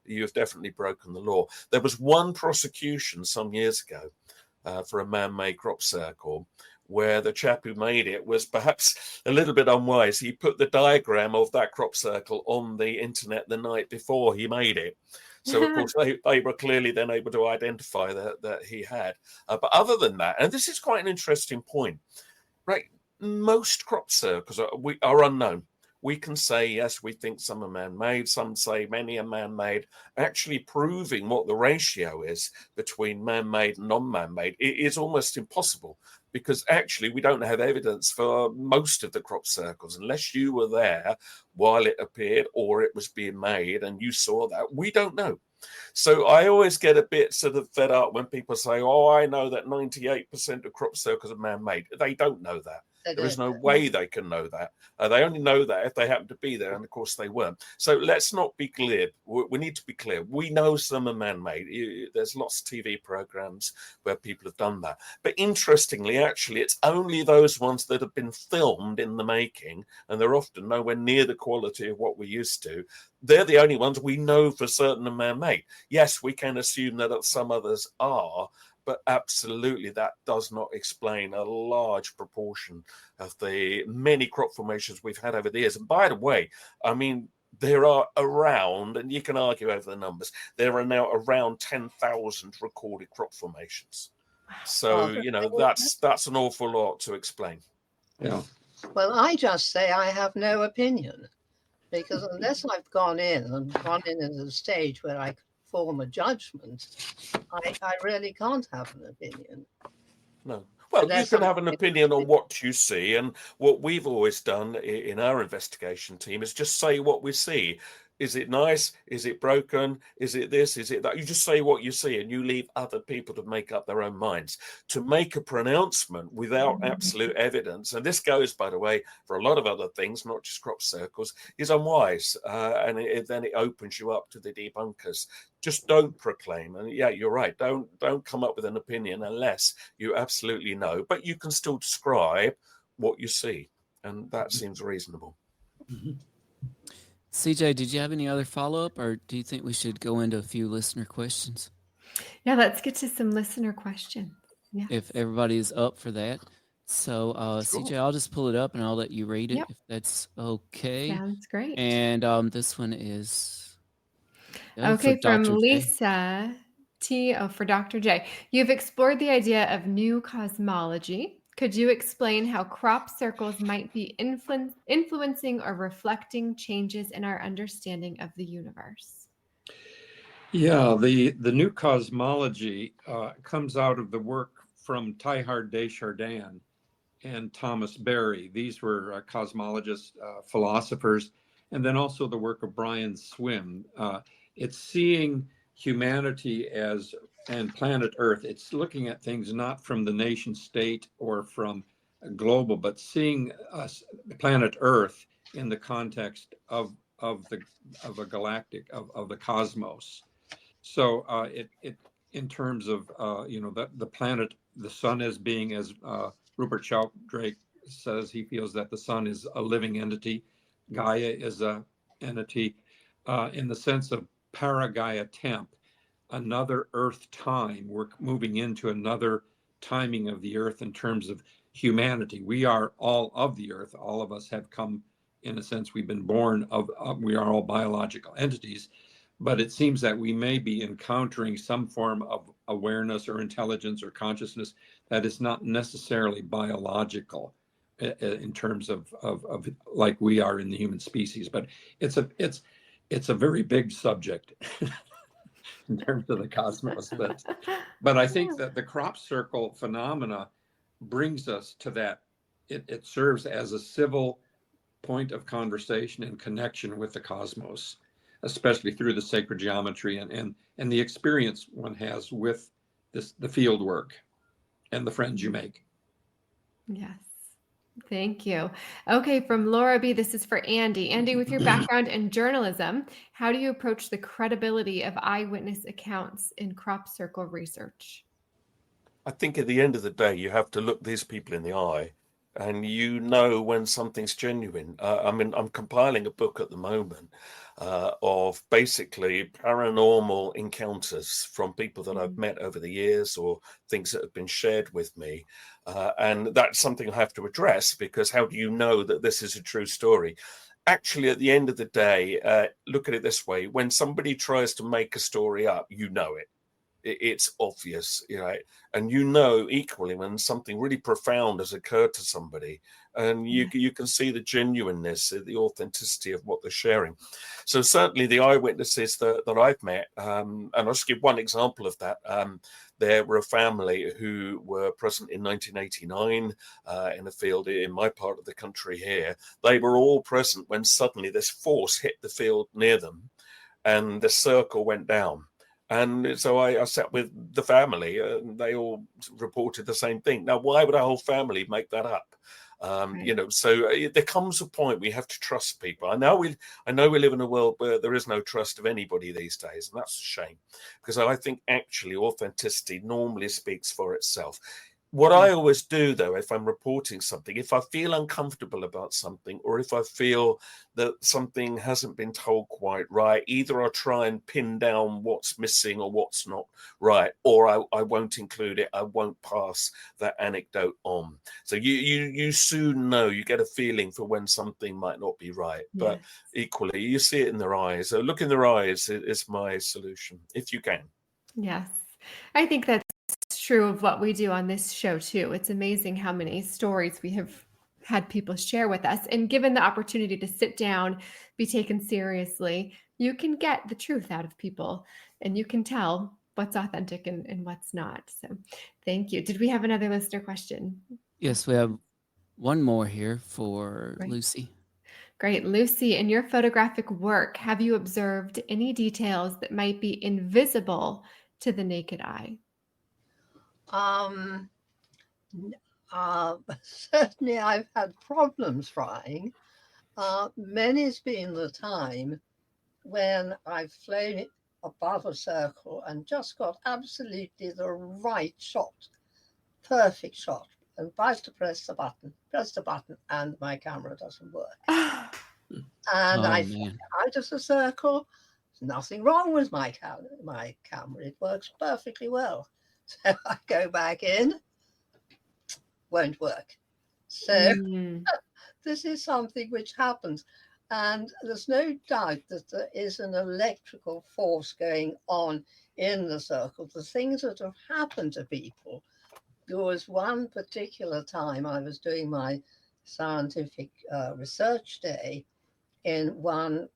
you've definitely broken the law. There was one prosecution some years ago for a man-made crop circle, where the chap who made it was perhaps a little bit unwise. He put the diagram of that crop circle on the internet the night before he made it. So, of course, they were clearly then able to identify that he had. But other than that, and this is quite an interesting point, right? Most crop circles are unknown. We can say, yes, we think some are man-made. Some say many are man-made. Actually proving what the ratio is between man-made and non-man-made is almost impossible, because actually we don't have evidence for most of the crop circles. Unless you were there while it appeared or it was being made and you saw that, we don't know. So I always get a bit sort of fed up when people say, oh, I know that 98% of crop circles are man-made. They don't know that. There is no way they can know that. They only know that if they happen to be there, and of course they weren't. So let's not be glib. We need to be clear. We know some are man-made. There's lots of TV programs where people have done that. But interestingly, actually, it's only those ones that have been filmed in the making, and they're often nowhere near the quality of what we're used to. They're the only ones we know for certain are man-made. Yes, we can assume that some others are, but absolutely that does not explain a large proportion of the many crop formations we've had over the years. And by the way, I mean, there are around, and you can argue over the numbers, there are now around 10,000 recorded crop formations. So, you know, that's an awful lot to explain. Yeah. Well, I just say I have no opinion, because unless I've gone in into the stage where I form a judgment, I really can't have an opinion. No. Well, you Unless can I'm- have an opinion on what you see, and what we've always done in our investigation team is just say what we see. Is it nice? Is it broken? Is it this? Is it that? You just say what you see, and you leave other people to make up their own minds. To make a pronouncement without absolute evidence, and this goes, by the way, for a lot of other things, not just crop circles, is unwise, and then it opens you up to the debunkers. Just don't proclaim, and yeah, you're right. Don't come up with an opinion unless you absolutely know, but you can still describe what you see, and that seems reasonable. CJ, did you have any other follow-up, or do you think we should go into a few listener questions? Yeah, let's get to some listener questions. Yeah. If everybody is up for that. So, CJ, I'll just pull it up and I'll let you read it if that's okay. Sounds great. And this one is okay, from Dr. J. Lisa T. Oh, for Dr. J. You've explored the idea of new cosmology. Could you explain how crop circles might be influencing or reflecting changes in our understanding of the universe? Yeah, the new cosmology comes out of the work from Teilhard de Chardin and Thomas Berry. These were cosmologists, philosophers, and then also the work of Brian Swim. It's seeing humanity and planet Earth. It's looking at things not from the nation state or from global, but seeing us, planet Earth, in the context of a galactic, of the cosmos. So it in terms of the planet, the sun as being, as Rupert Sheldrake says, he feels that the sun is a living entity. Gaia is a entity in the sense of para-Gaia temp, another Earth time. We're moving into another timing of the Earth in terms of humanity. We are all of the Earth. All of us have come, in a sense, we've been born of we are all biological entities. But it seems that we may be encountering some form of awareness or intelligence or consciousness that is not necessarily biological in terms of like we are in the human species. But it's a very big subject in terms of the cosmos. But I think that the crop circle phenomena brings us to that. It serves as a civil point of conversation and connection with the cosmos, especially through the sacred geometry and the experience one has with the field work and the friends you make. Yes. Thank you. Okay, from Laura B, this is for Andy. Andy, with your background in journalism, how do you approach the credibility of eyewitness accounts in crop circle research? I think at the end of the day, you have to look these people in the eye, and you know when something's genuine. I'm compiling a book at the moment of basically paranormal encounters from people that I've met over the years, or things that have been shared with me. And that's something I have to address, because how do you know that this is a true story? Actually, at the end of the day, look at it this way. When somebody tries to make a story up, you know it. It's obvious, and equally when something really profound has occurred to somebody, and you can see the genuineness, the authenticity of what they're sharing. So certainly the eyewitnesses that I've met, and I'll just give one example of that. There were a family who were present in 1989 in a field in my part of the country here. They were all present when suddenly this force hit the field near them, and the circle went down. And so I sat with the family, and they all reported the same thing. Now, why would a whole family make that up? So there comes a point we have to trust people. I know we live in a world where there is no trust of anybody these days, and that's a shame, because I think actually authenticity normally speaks for itself. What I always do, though, if I'm reporting something, if I feel uncomfortable about something, or if I feel that something hasn't been told quite right, either I'll try and pin down what's missing or what's not right, or I won't include it. I won't pass that anecdote on. So you soon know, you get a feeling for when something might not be right. But equally, you see it in their eyes. So look in their eyes is my solution, if you can. Yes, I think that's true of what we do on this show too. It's amazing how many stories we have had people share with us. And given the opportunity to sit down, be taken seriously, you can get the truth out of people and you can tell what's authentic and what's not. So thank you. Did we have another listener question? Yes, we have one more here for Great. Lucy. Great. Lucy, in your photographic work, have you observed any details that might be invisible to the naked eye? Certainly I've had problems flying. Many's been the time when I've flown above a circle and just got absolutely the right shot, perfect shot, and about to press the button, and my camera doesn't work. And I fly out of the circle. There's nothing wrong with my camera. It works perfectly well. So I go back in, won't work. So this is something which happens. And there's no doubt that there is an electrical force going on in the circle. The things that have happened to people. There was one particular time I was doing my scientific research day in one,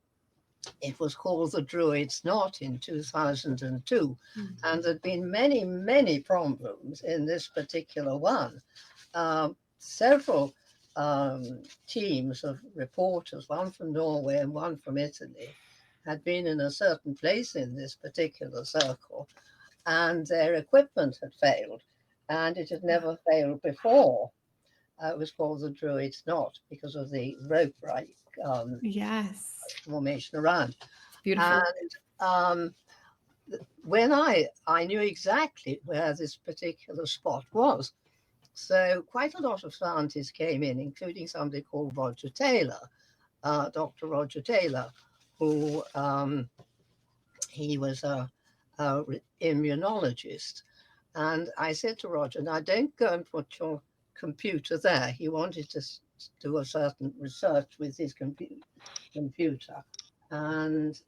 it was called the Druids Knot in 2002. And there'd been many, many problems in this particular one. Several teams of reporters, one from Norway and one from Italy, had been in a certain place in this particular circle, and their equipment had failed, and it had never failed before. It was called the Druid's Knot because of the rope formation around. Beautiful. And when I knew exactly where this particular spot was, so quite a lot of scientists came in, including somebody called Roger Taylor, Dr. Roger Taylor, who he was an immunologist. And I said to Roger, now don't go and put your computer there. He wanted to do a certain research with his computer. And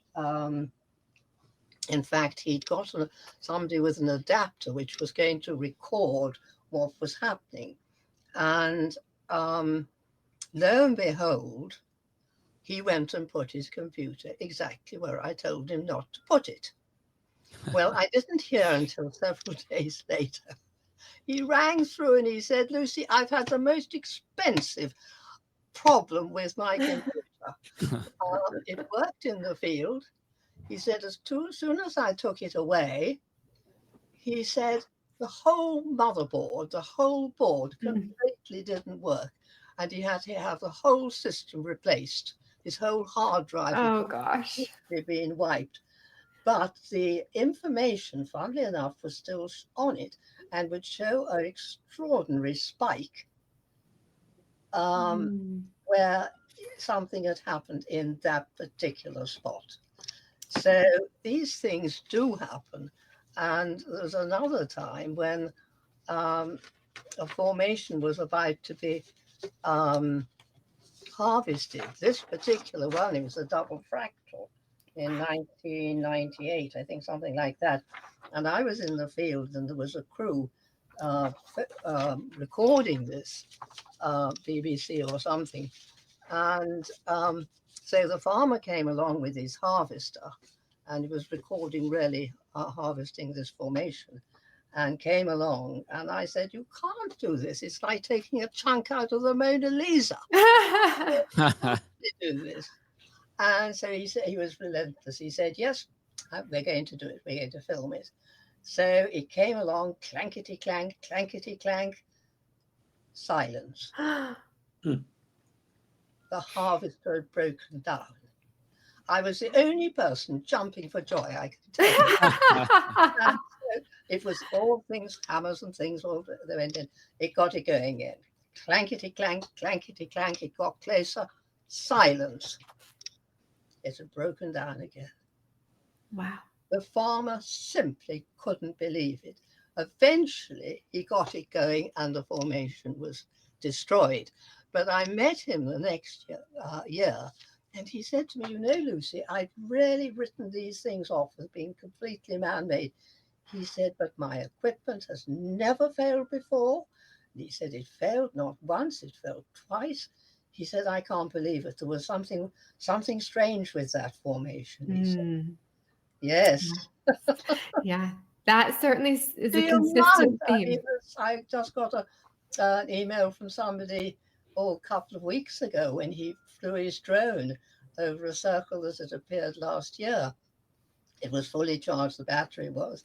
in fact, he'd got somebody with an adapter which was going to record what was happening. And lo and behold, he went and put his computer exactly where I told him not to put it. Well, I didn't hear until several days later. He rang through and he said, Lucy, I've had the most expensive problem with my computer. It worked in the field. He said, as soon as I took it away, he said, the whole motherboard, the whole board completely didn't work. And he had to have the whole system replaced. His whole hard drive had been wiped. But the information, funnily enough, was still on it and would show an extraordinary spike where something had happened in that particular spot. So these things do happen. And there's another time when a formation was about to be harvested. This particular one, it was a double fractal in 1998, I think, something like that. And I was in the field and there was a crew recording this, BBC or something. And so the farmer came along with his harvester and he was recording really harvesting this formation and came along. And I said, you can't do this. It's like taking a chunk out of the Mona Lisa. Do this. And so he said, he was relentless. He said, yes, we're going to do it. We're going to film it. So it came along, clankety clank, clankety clank, silence. The harvester had broken down. I was the only person jumping for joy, I can tell you. And so it was all things, hammers and things, all they went in. It got it going in. Clankety clank, clankety clank. It got closer. Silence. It had broken down again. Wow. The farmer simply couldn't believe it. Eventually, he got it going and the formation was destroyed. But I met him the next year and he said to me, you know, Lucy, I'd really written these things off as being completely man-made. He said, but my equipment has never failed before. He said it failed not once, it failed twice. He said, I can't believe it. There was something strange with that formation, he said. Yes. Yeah, that certainly is a Do you consistent mind? theme. I just got an email from somebody a couple of weeks ago when he flew his drone over a circle that had appeared last year. It was fully charged, the battery was.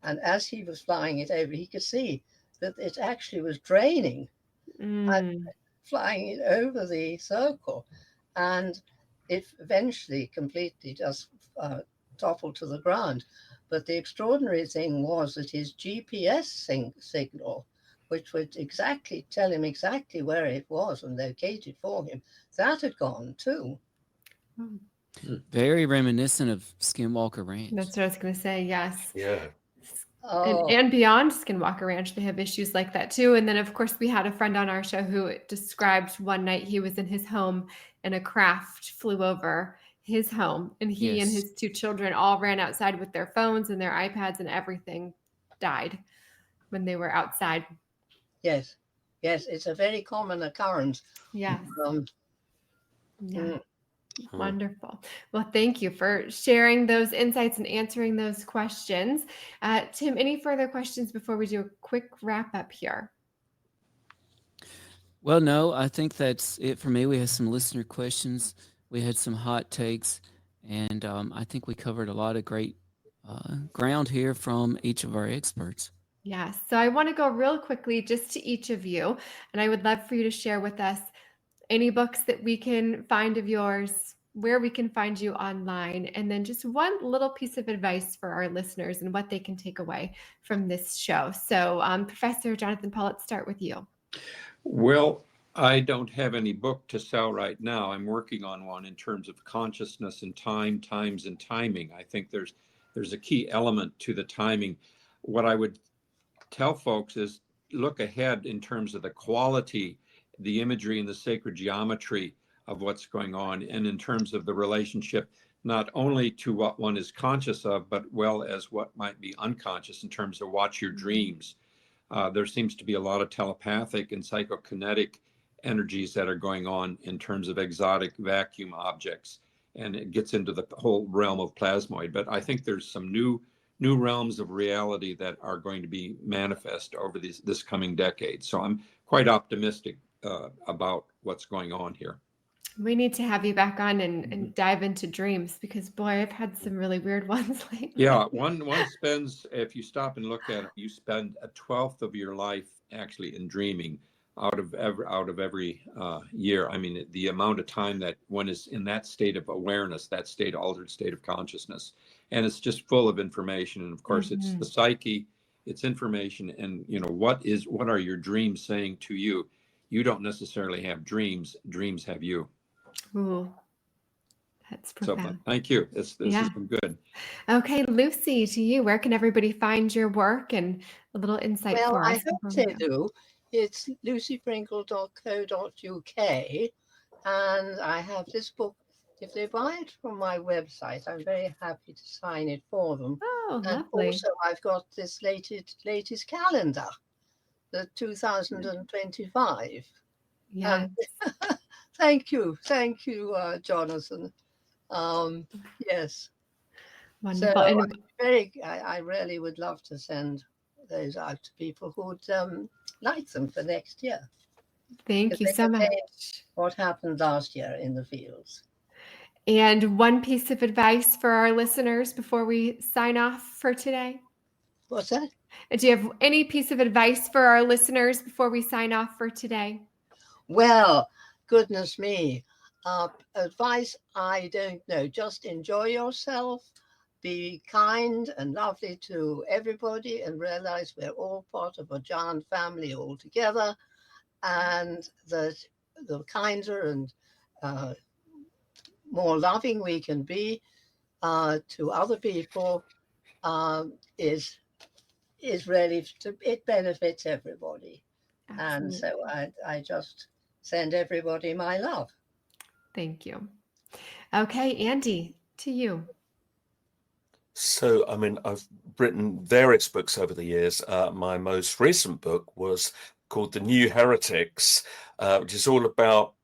And as he was flying it over, he could see that it actually was draining and flying it over the circle. And it eventually completely just toppled to the ground. But the extraordinary thing was that his GPS signal, which would tell him exactly where it was and locate it for him, that had gone too. Very reminiscent of Skinwalker Ranch. That's what I was going to say. Yes. Yeah. And beyond Skinwalker Ranch, they have issues like that too. And then, of course, we had a friend on our show who described one night he was in his home and a craft flew over his home, and he and his 2 children all ran outside with their phones and their iPads, and everything died when they were outside. Yes, it's a very common occurrence. Yes. Wonderful. Well, thank you for sharing those insights and answering those questions. Tim, any further questions before we do a quick wrap up here? Well, no, I think that's it for me. We had some listener questions. We had some hot takes, and I think we covered a lot of great ground here from each of our experts. Yes. So I want to go real quickly just to each of you, and I would love for you to share with us any books that we can find of yours, where we can find you online, and then just one little piece of advice for our listeners and what they can take away from this show. So Professor Jonathan-Paul, let's start with you. Well, I don't have any book to sell right now. I'm working on one in terms of consciousness and times and timing. I think there's a key element to the timing. What I would tell folks is look ahead in terms of the quality, the imagery and the sacred geometry of what's going on, and in terms of the relationship, not only to what one is conscious of, but well as what might be unconscious in terms of watch your dreams. There seems to be a lot of telepathic and psychokinetic energies that are going on in terms of exotic vacuum objects, and it gets into the whole realm of plasmoid. But I think there's some new realms of reality that are going to be manifest over this coming decade. So I'm quite optimistic about what's going on here. We need to have you back on and dive into dreams, because boy, I've had some really weird ones lately. Yeah, one spends, if you stop and look at it, you spend 1/12 of your life actually in dreaming out of every year. I mean, the amount of time that one is in that state of awareness, that altered state of consciousness, and it's just full of information. And of course, it's the psyche, it's information, and what are your dreams saying to you? You don't necessarily have dreams; dreams have you. Ooh, that's profound. So, thank you. This has been good. Okay, Lucy, to you. Where can everybody find your work and a little insight for us? Well, I hope they do. It's lucypringle.co.uk, and I have this book. If they buy it from my website, I'm very happy to sign it for them. Oh, and lovely. Also, I've got this latest calendar, the 2025. Yeah. Thank you, Jonathan. Yes. Wonderful. So I really would love to send those out to people who would like them for next year. Thank you so much. What happened last year in the fields. And one piece of advice for our listeners before we sign off for today? What's that? Do you have any piece of advice for our listeners before we sign off for today? Well, goodness me. Advice, I don't know. Just enjoy yourself. Be kind and lovely to everybody, and realize we're all part of a giant family all together. And that the kinder and more loving we can be to other people is really, it benefits everybody. Absolutely. And so I just send everybody my love. Thank you. Okay, Andy, to you. So, I mean, I've written various books over the years. My most recent book was called The New Heretics, which is all about,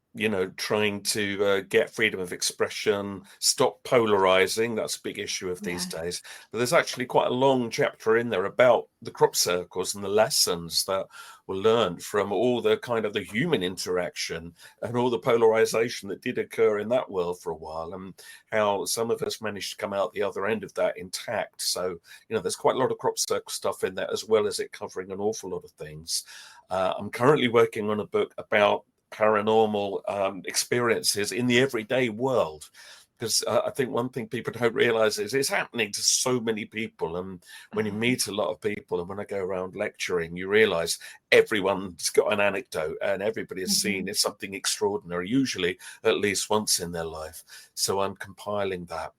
trying to get freedom of expression, stop polarizing. That's a big issue of these days. But there's actually quite a long chapter in there about the crop circles and the lessons that were learned from all the kind of the human interaction and all the polarization that did occur in that world for a while, and how some of us managed to come out the other end of that intact. So, there's quite a lot of crop circle stuff in there, as well as it covering an awful lot of things. I'm currently working on a book about paranormal experiences in the everyday world, because I think one thing people don't realize is it's happening to so many people. And when you meet a lot of people, and when I go around lecturing, you realize everyone's got an anecdote and everybody has seen something extraordinary, usually at least once in their life. So I'm compiling that.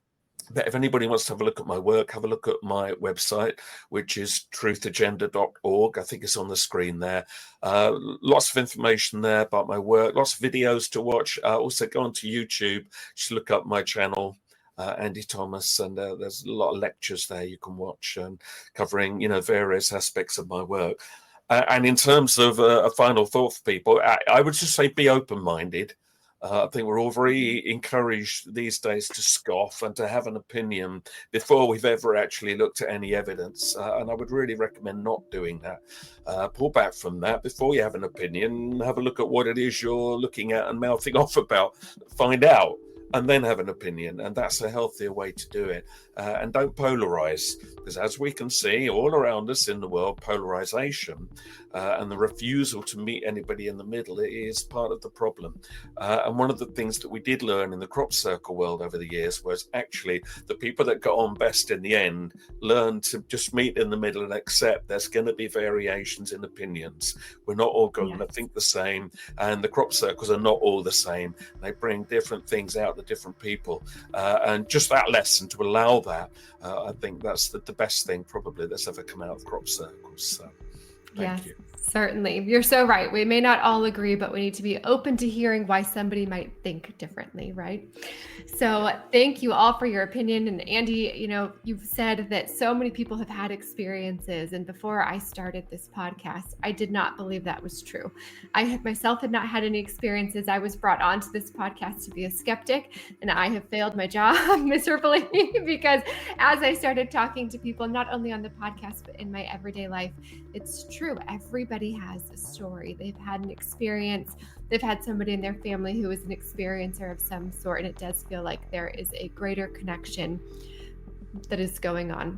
But if anybody wants to have a look at my work, have a look at my website, which is truthagenda.org. I think it's on the screen there. Lots of information there about my work, lots of videos to watch. Also go onto YouTube, just look up my channel, Andy Thomas, and there's a lot of lectures there you can watch, covering, various aspects of my work. And in terms of a final thought for people, I would just say be open-minded. I think we're all very encouraged these days to scoff and to have an opinion before we've ever actually looked at any evidence. And I would really recommend not doing that. Pull back from that before you have an opinion. Have a look at what it is you're looking at and mouthing off about. Find out, and then have an opinion. And that's a healthier way to do it. And don't polarize, because as we can see all around us in the world, polarization and the refusal to meet anybody in the middle is part of the problem. And one of the things that we did learn in the crop circle world over the years was actually the people that got on best in the end learned to just meet in the middle and accept there's going to be variations in opinions. We're not all going to think the same, and the crop circles are not all the same. They bring different things out to different people, and just that lesson to allow that, I think that's the best thing probably that's ever come out of crop circles. So thank you. Certainly. You're so right. We may not all agree, but we need to be open to hearing why somebody might think differently, right? So thank you all for your opinion. And Andy, you've said that so many people have had experiences. And before I started this podcast, I did not believe that was true. I myself had not had any experiences. I was brought onto this podcast to be a skeptic, and I have failed my job miserably because as I started talking to people, not only on the podcast, but in my everyday life, it's true. Everybody has a story. They've had an experience. They've had somebody in their family who is an experiencer of some sort. And it does feel like there is a greater connection that is going on.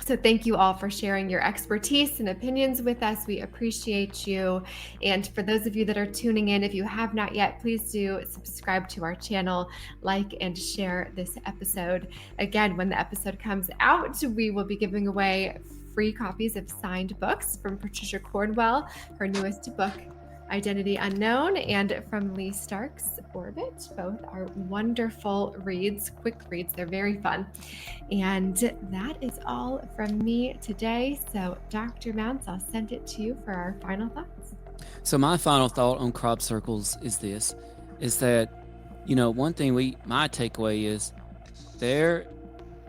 So thank you all for sharing your expertise and opinions with us. We appreciate you. And for those of you that are tuning in, if you have not yet, please do subscribe to our channel, like and share this episode. Again, when the episode comes out, we will be giving away free copies of signed books from Patricia Cornwell, her newest book, Identity Unknown, and from Lee Stark's Orbit. Both are wonderful reads, quick reads. They're very fun. And that is all from me today. So Dr. Mounce, I'll send it to you for our final thoughts. So my final thought on crop circles is that, one thing my takeaway is there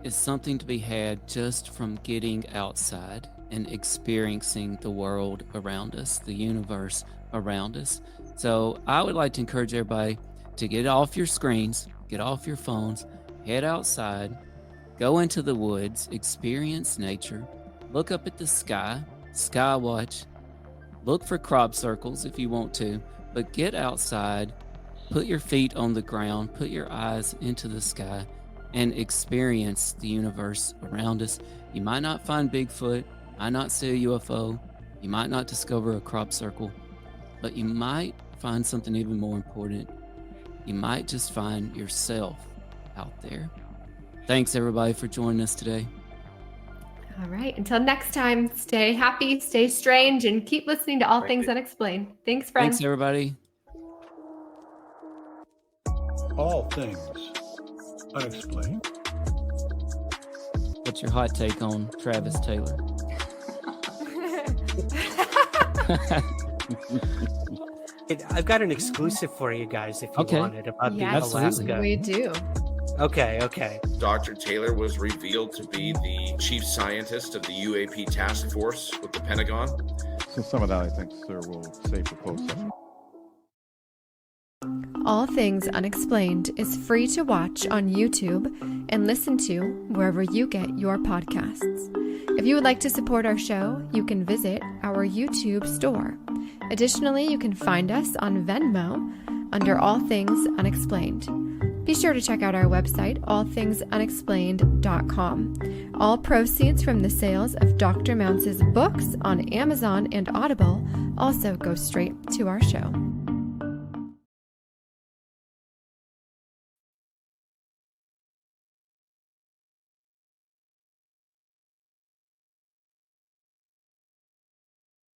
is something to be had just from getting outside and experiencing the world around us, the universe around us. So I would like to encourage everybody to get off your screens, get off your phones, head outside, go into the woods, experience nature, look up at the sky watch, look for crop circles if you want to, but get outside, put your feet on the ground, put your eyes into the sky, and experience the universe around us. You might not find Bigfoot, might not see a UFO, you might not discover a crop circle, but you might find something even more important. You might just find yourself out there. Thanks everybody for joining us today. All right. Until next time, stay happy, stay strange, and keep listening to All Things Unexplained. Thanks, friends. Thanks, everybody. All Things Unexplained. What's your hot take on Travis Taylor? I've got an exclusive for you guys if you want it about the Alaska. We do. Okay. Dr. Taylor was revealed to be the chief scientist of the UAP task force with the Pentagon. So some of that, I think, sir, we'll save for closed session. All Things Unexplained is free to watch on YouTube and listen to wherever you get your podcasts. If you would like to support our show, you can visit our YouTube store. Additionally, you can find us on Venmo under All Things Unexplained. Be sure to check out our website, allthingsunexplained.com. All proceeds from the sales of Dr. Mounce's books on Amazon and Audible also go straight to our show.